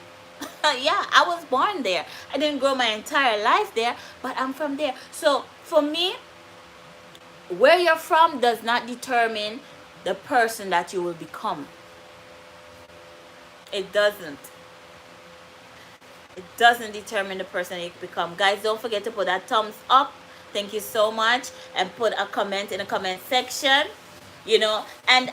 Yeah, I was born there. I didn't grow my entire life there, but I'm from there. So for me, where you're from does not determine the person that you will become. It doesn't. It doesn't determine the person you become. Guys, don't forget to put that thumbs up. Thank you so much. And put a comment in the comment section. You know, and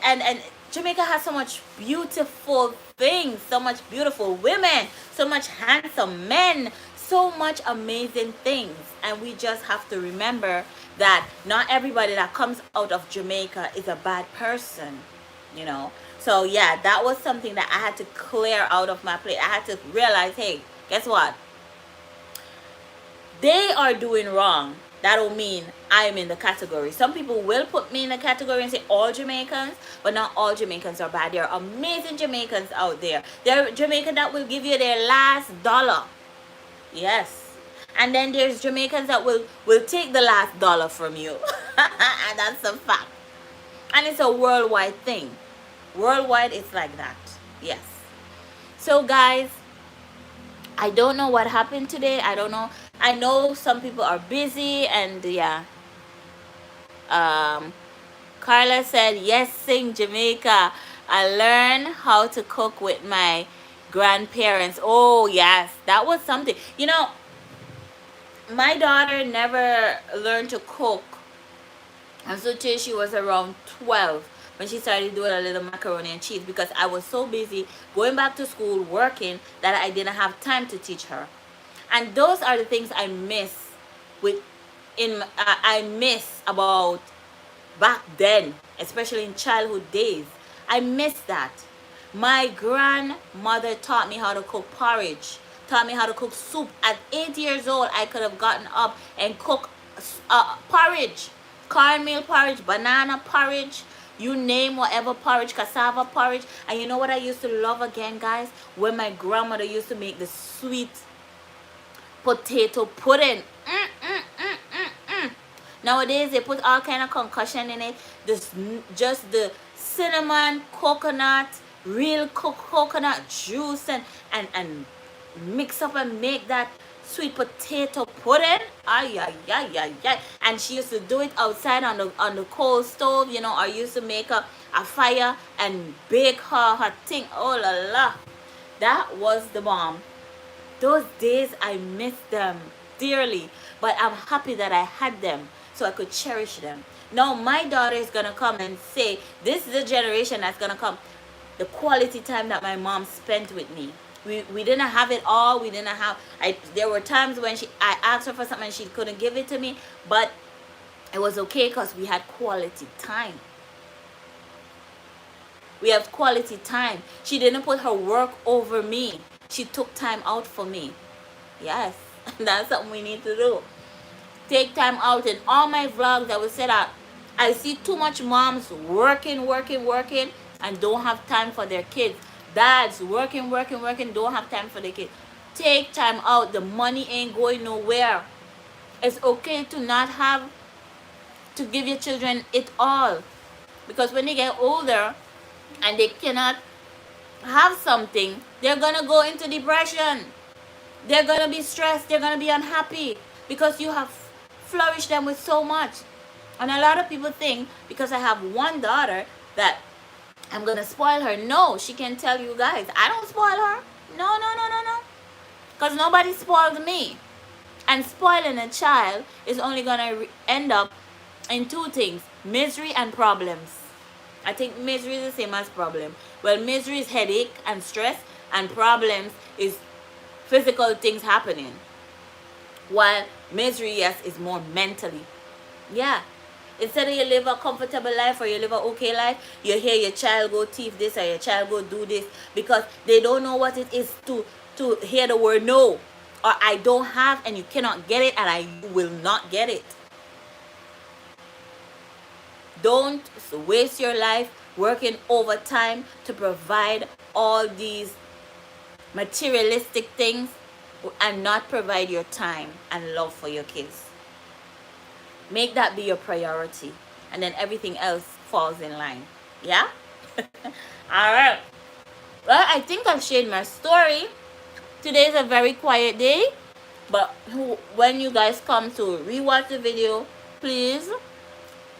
Jamaica has so much beautiful things, so much beautiful women, so much handsome men, so much amazing things. And we just have to remember that not everybody that comes out of Jamaica is a bad person, you know. So yeah, that was something that I had to clear out of my plate. I had to realize, hey, guess what? They are doing wrong. That don't mean I'm in the category. Some people will put me in the category and say all Jamaicans, but not all Jamaicans are bad. There are amazing Jamaicans out there. There are Jamaicans that will give you their last dollar. Yes. And then there's Jamaicans that will take the last dollar from you. And that's a fact. And it's a worldwide thing. Worldwide, it's like that. Yes. So guys, I don't know what happened today. I don't know. I know some people are busy, and yeah. Carla said, yes, sing Jamaica. I learned how to cook with my grandparents. Oh, yes. That was something. You know, my daughter never learned to cook until she was around 12 when she started doing a little macaroni and cheese, because I was so busy going back to school, working, that I didn't have time to teach her. And those are the things I miss I miss about back then, especially in childhood days. I miss that. My grandmother taught me how to cook porridge, taught me how to cook soup. At 8 years old, I could have gotten up and cook porridge, cornmeal porridge, banana porridge, you name whatever porridge, cassava porridge. And you know what I used to love again, guys? When my grandmother used to make the sweet potato pudding. Nowadays they put all kind of concussion in it. Just the cinnamon, coconut, real coconut juice, and mix up and make that sweet potato pudding. Ay, ay, ay, ay, ay. And she used to do it outside on the coal stove, you know, or used to make a fire and bake her thing. Oh la la. That was the bomb. Those days, I miss them dearly, but I'm happy that I had them so I could cherish them. Now my daughter is going to come and say, this is the generation that's going to come. The quality time that my mom spent with me. We didn't have it all. We didn't have, there were times when I asked her for something and she couldn't give it to me, but It was okay because we had quality time. We have quality time. She didn't put her work over me. She took time out for me. Yes, that's something we need to do. Take time out. In all my vlogs, I will say that I see too much moms working, and don't have time for their kids. Dads working, don't have time for their kids. Take time out. The money ain't going nowhere. It's okay to not have to give your children it all, because when they get older and they cannot have something, they're gonna go into depression. They're gonna be stressed. They're gonna be unhappy because you have flourished them with so much. And a lot of people think because I have one daughter that I'm gonna spoil her. No, she can tell you guys, I don't spoil her. No. Because nobody spoiled me. And spoiling a child is only gonna end up in two things: misery and problems. I think misery is the same as problem. Well, misery is headache and stress, and problems is physical things happening. While misery, yes, is more mentally. Yeah. Instead of you live a comfortable life or you live a okay life, you hear your child go thief this or your child go do this because they don't know what it is to hear the word no. Or I don't have and you cannot get it and I will not get it. Don't waste your life working overtime to provide all these materialistic things and not provide your time and love for your kids. Make that be your priority, and then everything else falls in line. Yeah? All right. Well, I think I've shared my story. Today is a very quiet day, but when you guys come to rewatch the video, please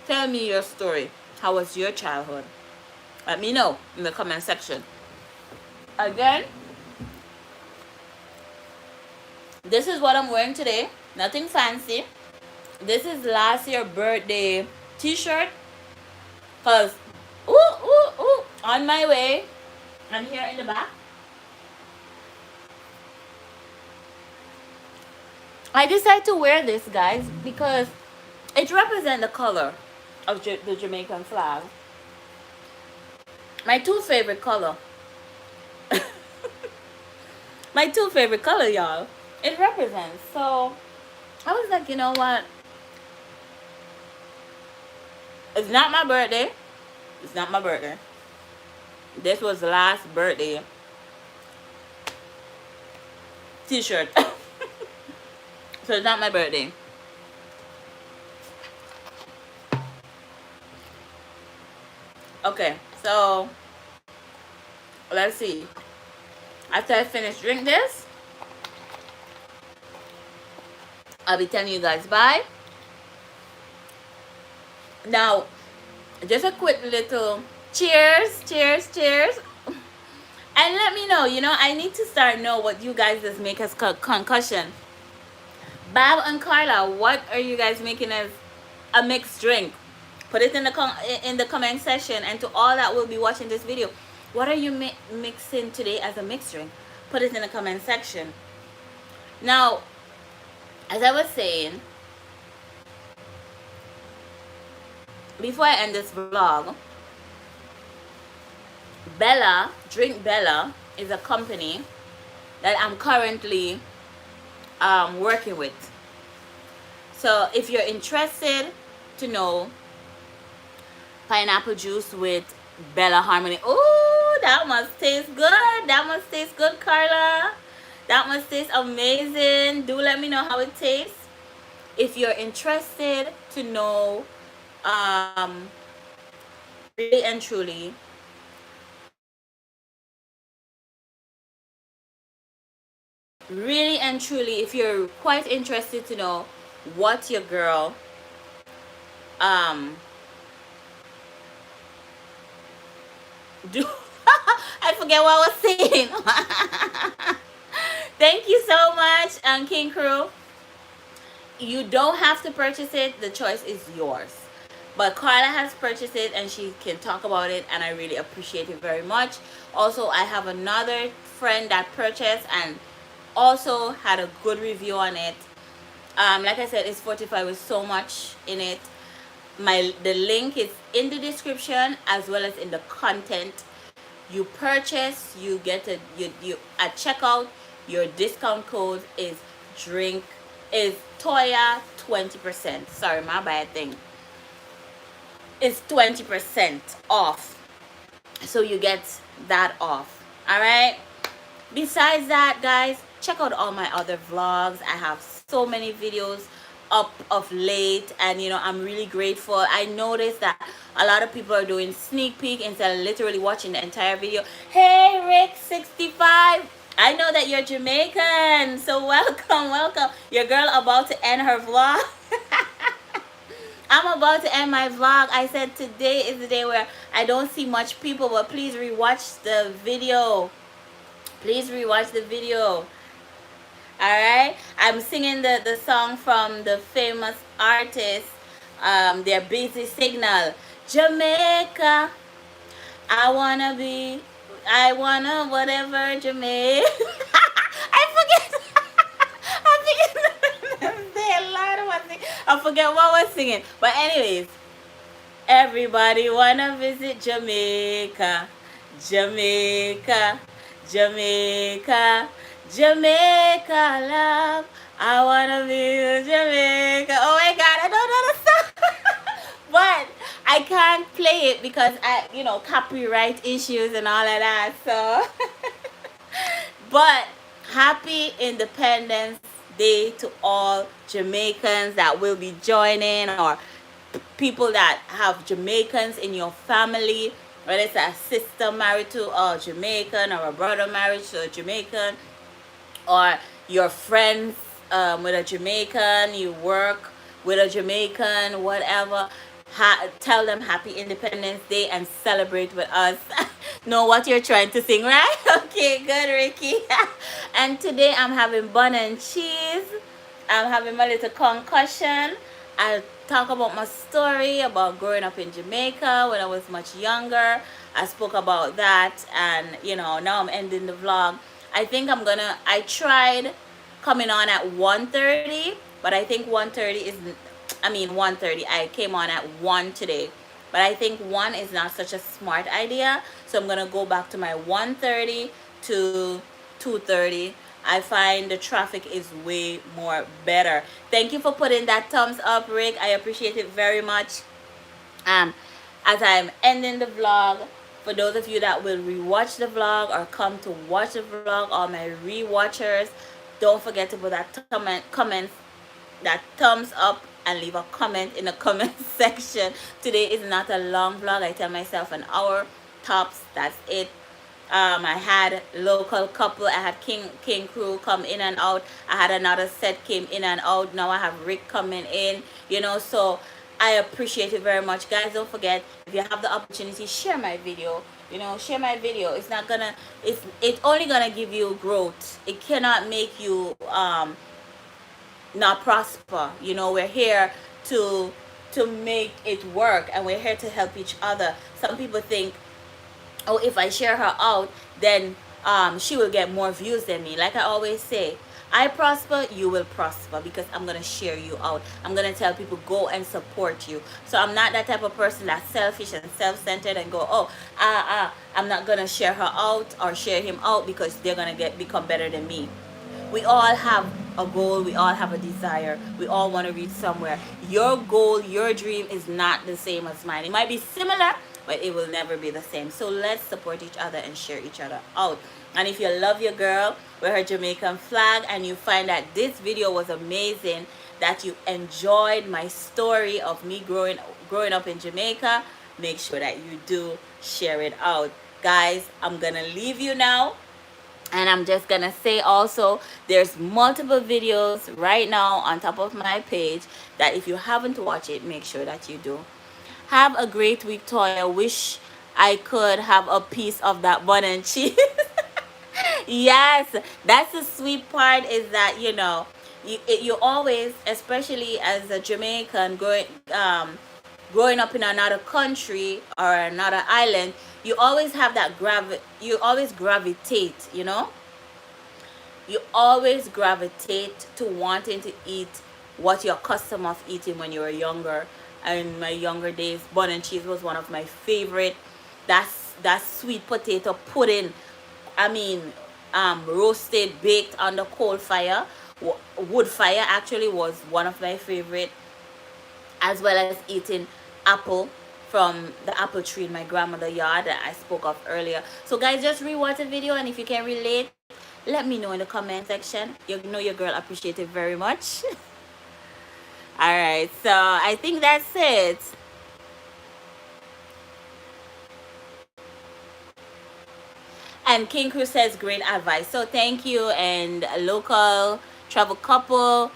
tell me your story. How was your childhood? Let me know in the comment section. Again, this is what I'm wearing today. Nothing fancy. This is last year's birthday t-shirt. Because, on my way, I'm here in the back. I decided to wear this, guys, because it represents the color of the Jamaican flag. My two favorite color. My two favorite color, y'all. It represents. So, I was like, you know what? It's not my birthday. It's not my birthday. This was the last birthday t-shirt. So it's not my birthday. Okay, so let's see. After I finish drink this, I'll be telling you guys bye. Now, just a quick little cheers. And let me know, I need to start know what you guys just make as concussion. Bob and Carla, what are you guys making as a mixed drink? Put it in the comment section. And to all that will be watching this video, what are you mixing today as a mixed drink? Put it in the comment section. Now, as I was saying, before I end this vlog, Drink Bella is a company that I'm currently working with. So if you're interested to know pineapple juice with Bella Harmony, oh, that must taste good. That must taste good, Carla. That must taste amazing. Do let me know how it tastes. If you're interested to know really and truly if you're quite interested to know what your girl do I forget what I was saying. Thank you so much, King Crew. You don't have to purchase it. The choice is yours. But Carla has purchased it and she can talk about it, and I really appreciate it very much. Also, I have another friend that purchased and also had a good review on it. Like I said, it's fortified with so much in it. the link is in the description as well as in the content. You purchase, you get a you at checkout. Your discount code is drink is Toya 20%. Sorry, my bad thing. It's 20% off, so you get that off. All right. Besides that, guys, check out all my other vlogs. I have so many videos up of late, and I'm really grateful. I noticed that a lot of people are doing sneak peek instead of literally watching the entire video. Hey Rick 65, I know that you're Jamaican, so welcome. Your girl about to end her vlog. I'm about to end my vlog. I said today is the day where I don't see much people, but please rewatch the video. Please rewatch the video. Alright? I'm singing the song from the famous artist, their busy signal. Jamaica. I wanna whatever Jamaica. I forget. I forget what I was singing. But anyways, everybody wanna visit Jamaica. Jamaica. Jamaica, Jamaica love. I wanna be in Jamaica. Oh my God, I don't know the song. But I can't play it because copyright issues and all of that. So, but happy Independence Day to all Jamaicans that will be joining, or people that have Jamaicans in your family, whether it's a sister married to a Jamaican or a brother married to a Jamaican, or your friends with a Jamaican, you work with a Jamaican, whatever. Tell them Happy Independence Day and celebrate with us. Know what you're trying to sing, right? Okay, good, Ricky. And today I'm having bun and cheese. I'm having my little concussion. I'll talk about my story about growing up in Jamaica when I was much younger. I spoke about that, and now I'm ending the vlog. I think I tried coming on at 1:30, but I think 1:30 I came on at 1 today, but I think 1 is not such a smart idea, so I'm gonna go back to my 1:30 to 2:30. I find the traffic is way more better. Thank you for putting that thumbs up, Rick. I appreciate it very much. As I'm ending the vlog, for those of you that will rewatch the vlog or come to watch the vlog, all my rewatchers, don't forget to put that that thumbs up and leave a comment in the comment section. Today is not a long vlog. I tell myself an hour tops. That's it. I had local couple. I had King crew come in and out. I had another set came in and out. Now I have Rick coming in. So I appreciate it very much, guys. Don't forget, if you have the opportunity, share my video. Share my video. It's only gonna give you growth. It cannot make you not prosper. We're here to make it work, and we're here to help each other. Some people think, oh, if I share her out, then she will get more views than me. Like I always say, I prosper, you will prosper, because I'm gonna share you out. I'm gonna tell people, go and support you. So I'm not that type of person that's selfish and self-centered and go, oh, I'm not gonna share her out or share him out because they're gonna become better than me. We all have a goal. We all have a desire. We all want to reach somewhere. Your goal, your dream is not the same as mine. It might be similar, but it will never be the same. So let's support each other and share each other out. And if you love your girl with her Jamaican flag, and you find that this video was amazing, that you enjoyed my story of me growing up in Jamaica, make sure that you do share it out. Guys, I'm gonna leave you now. And I'm just gonna say also, there's multiple videos right now on top of my page that if you haven't watched it, make sure that you do. Have a great week, Toya. Wish I could have a piece of that bun and cheese. Yes, that's the sweet part, is that you always, especially as a Jamaican growing up in another country or another island, you always have that you always gravitate, you always gravitate to wanting to eat what you're accustomed of eating when you were younger. in my younger days. Bun and cheese was one of my favorite. That's sweet potato pudding. I mean, roasted, baked on the coal fire, wood fire actually was one of my favorite, as well as eating apple from the apple tree in my grandmother's yard that I spoke of earlier. So guys, just rewatch the video, and if you can relate, let me know in the comment section. You know your girl appreciate it very much. All right, so I think that's it. And King Cruz says great advice. So thank you. And a local travel couple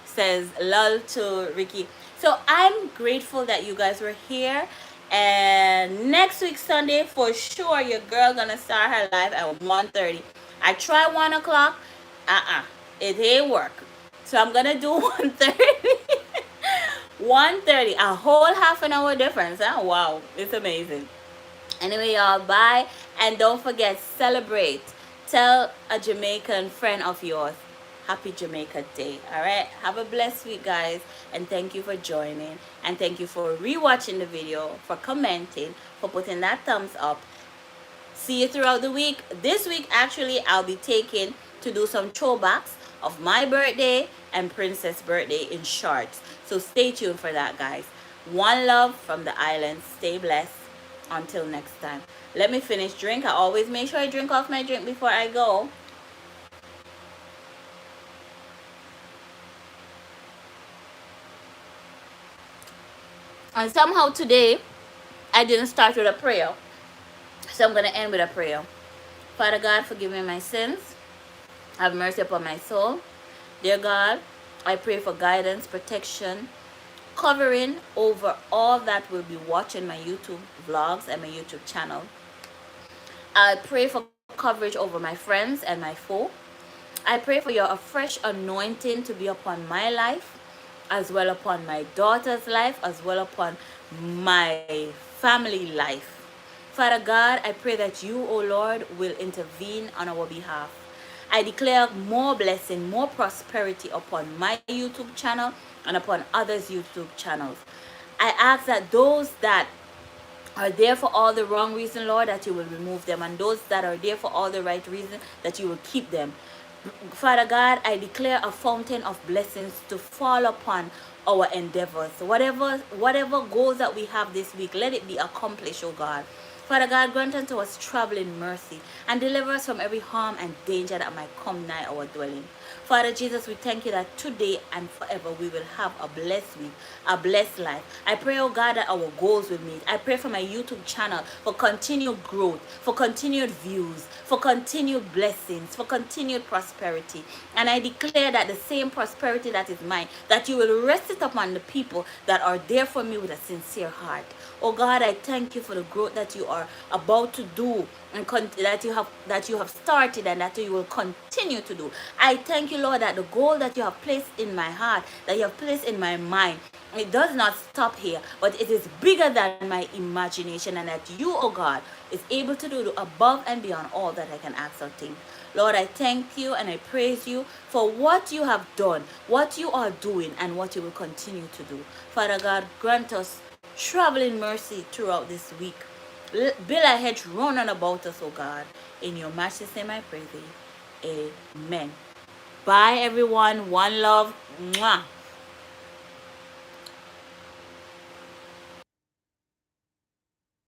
says lol to Ricky. So I'm grateful that you guys were here. And next week Sunday for sure your girl gonna start her live at 1:30. I try 1 o'clock. It ain't work. So I'm gonna do 1:30. 1:30. A whole half an hour difference. Huh? Wow. It's amazing. Anyway, y'all, bye. And don't forget, celebrate. Tell a Jamaican friend of yours, happy Jamaica Day. All right? Have a blessed week, guys. And thank you for joining. And thank you for rewatching the video, for commenting, for putting that thumbs up. See you throughout the week. This week, actually, I'll be taking to do some throwbacks of my birthday and Princess' birthday in shorts. So stay tuned for that, guys. One love from the island. Stay blessed. Until next time. Let me finish drink. I always make sure I drink off my drink before I go. And somehow today, I didn't start with a prayer. So I'm going to end with a prayer. Father God, forgive me my sins. Have mercy upon my soul. Dear God, I pray for guidance, protection, covering over all that will be watching my YouTube vlogs and my YouTube channel. I pray for coverage over my friends and my foe. I pray for your fresh anointing to be upon my life, as well upon my daughter's life, as well upon my family life. Father God, I pray that you, O Lord, will intervene on our behalf. I declare more blessing, more prosperity upon my YouTube channel and upon others' YouTube channels. I ask that those that are there for all the wrong reason, Lord, that you will remove them, and those that are there for all the right reason, that you will keep them. Father God, I declare a fountain of blessings to fall upon our endeavors. Whatever goals that we have this week, let it be accomplished, oh God. Father God, grant unto us traveling mercy and deliver us from every harm and danger that might come nigh our dwelling. Father Jesus, we thank you that today and forever we will have a blessed week, a blessed life. I pray, oh God, that our goals will meet. I pray for my YouTube channel for continued growth, for continued views, for continued blessings, for continued prosperity. And I declare that the same prosperity that is mine, that you will rest it upon the people that are there for me with a sincere heart. Oh God, I thank you for the growth that you are about to do, and that you have started, and that you will continue to do. I thank you, Lord, that the goal that you have placed in my heart, that you have placed in my mind, it does not stop here, but it is bigger than my imagination, and that you, oh God, is able to do above and beyond all that I can ask or think. Lord, I thank you and I praise you for what you have done, what you are doing, and what you will continue to do. Father God, grant us traveling mercy throughout this week. Build a hedge round and about us, oh God. In your matchless name I pray thee. Amen. Bye everyone. One love. Mwah.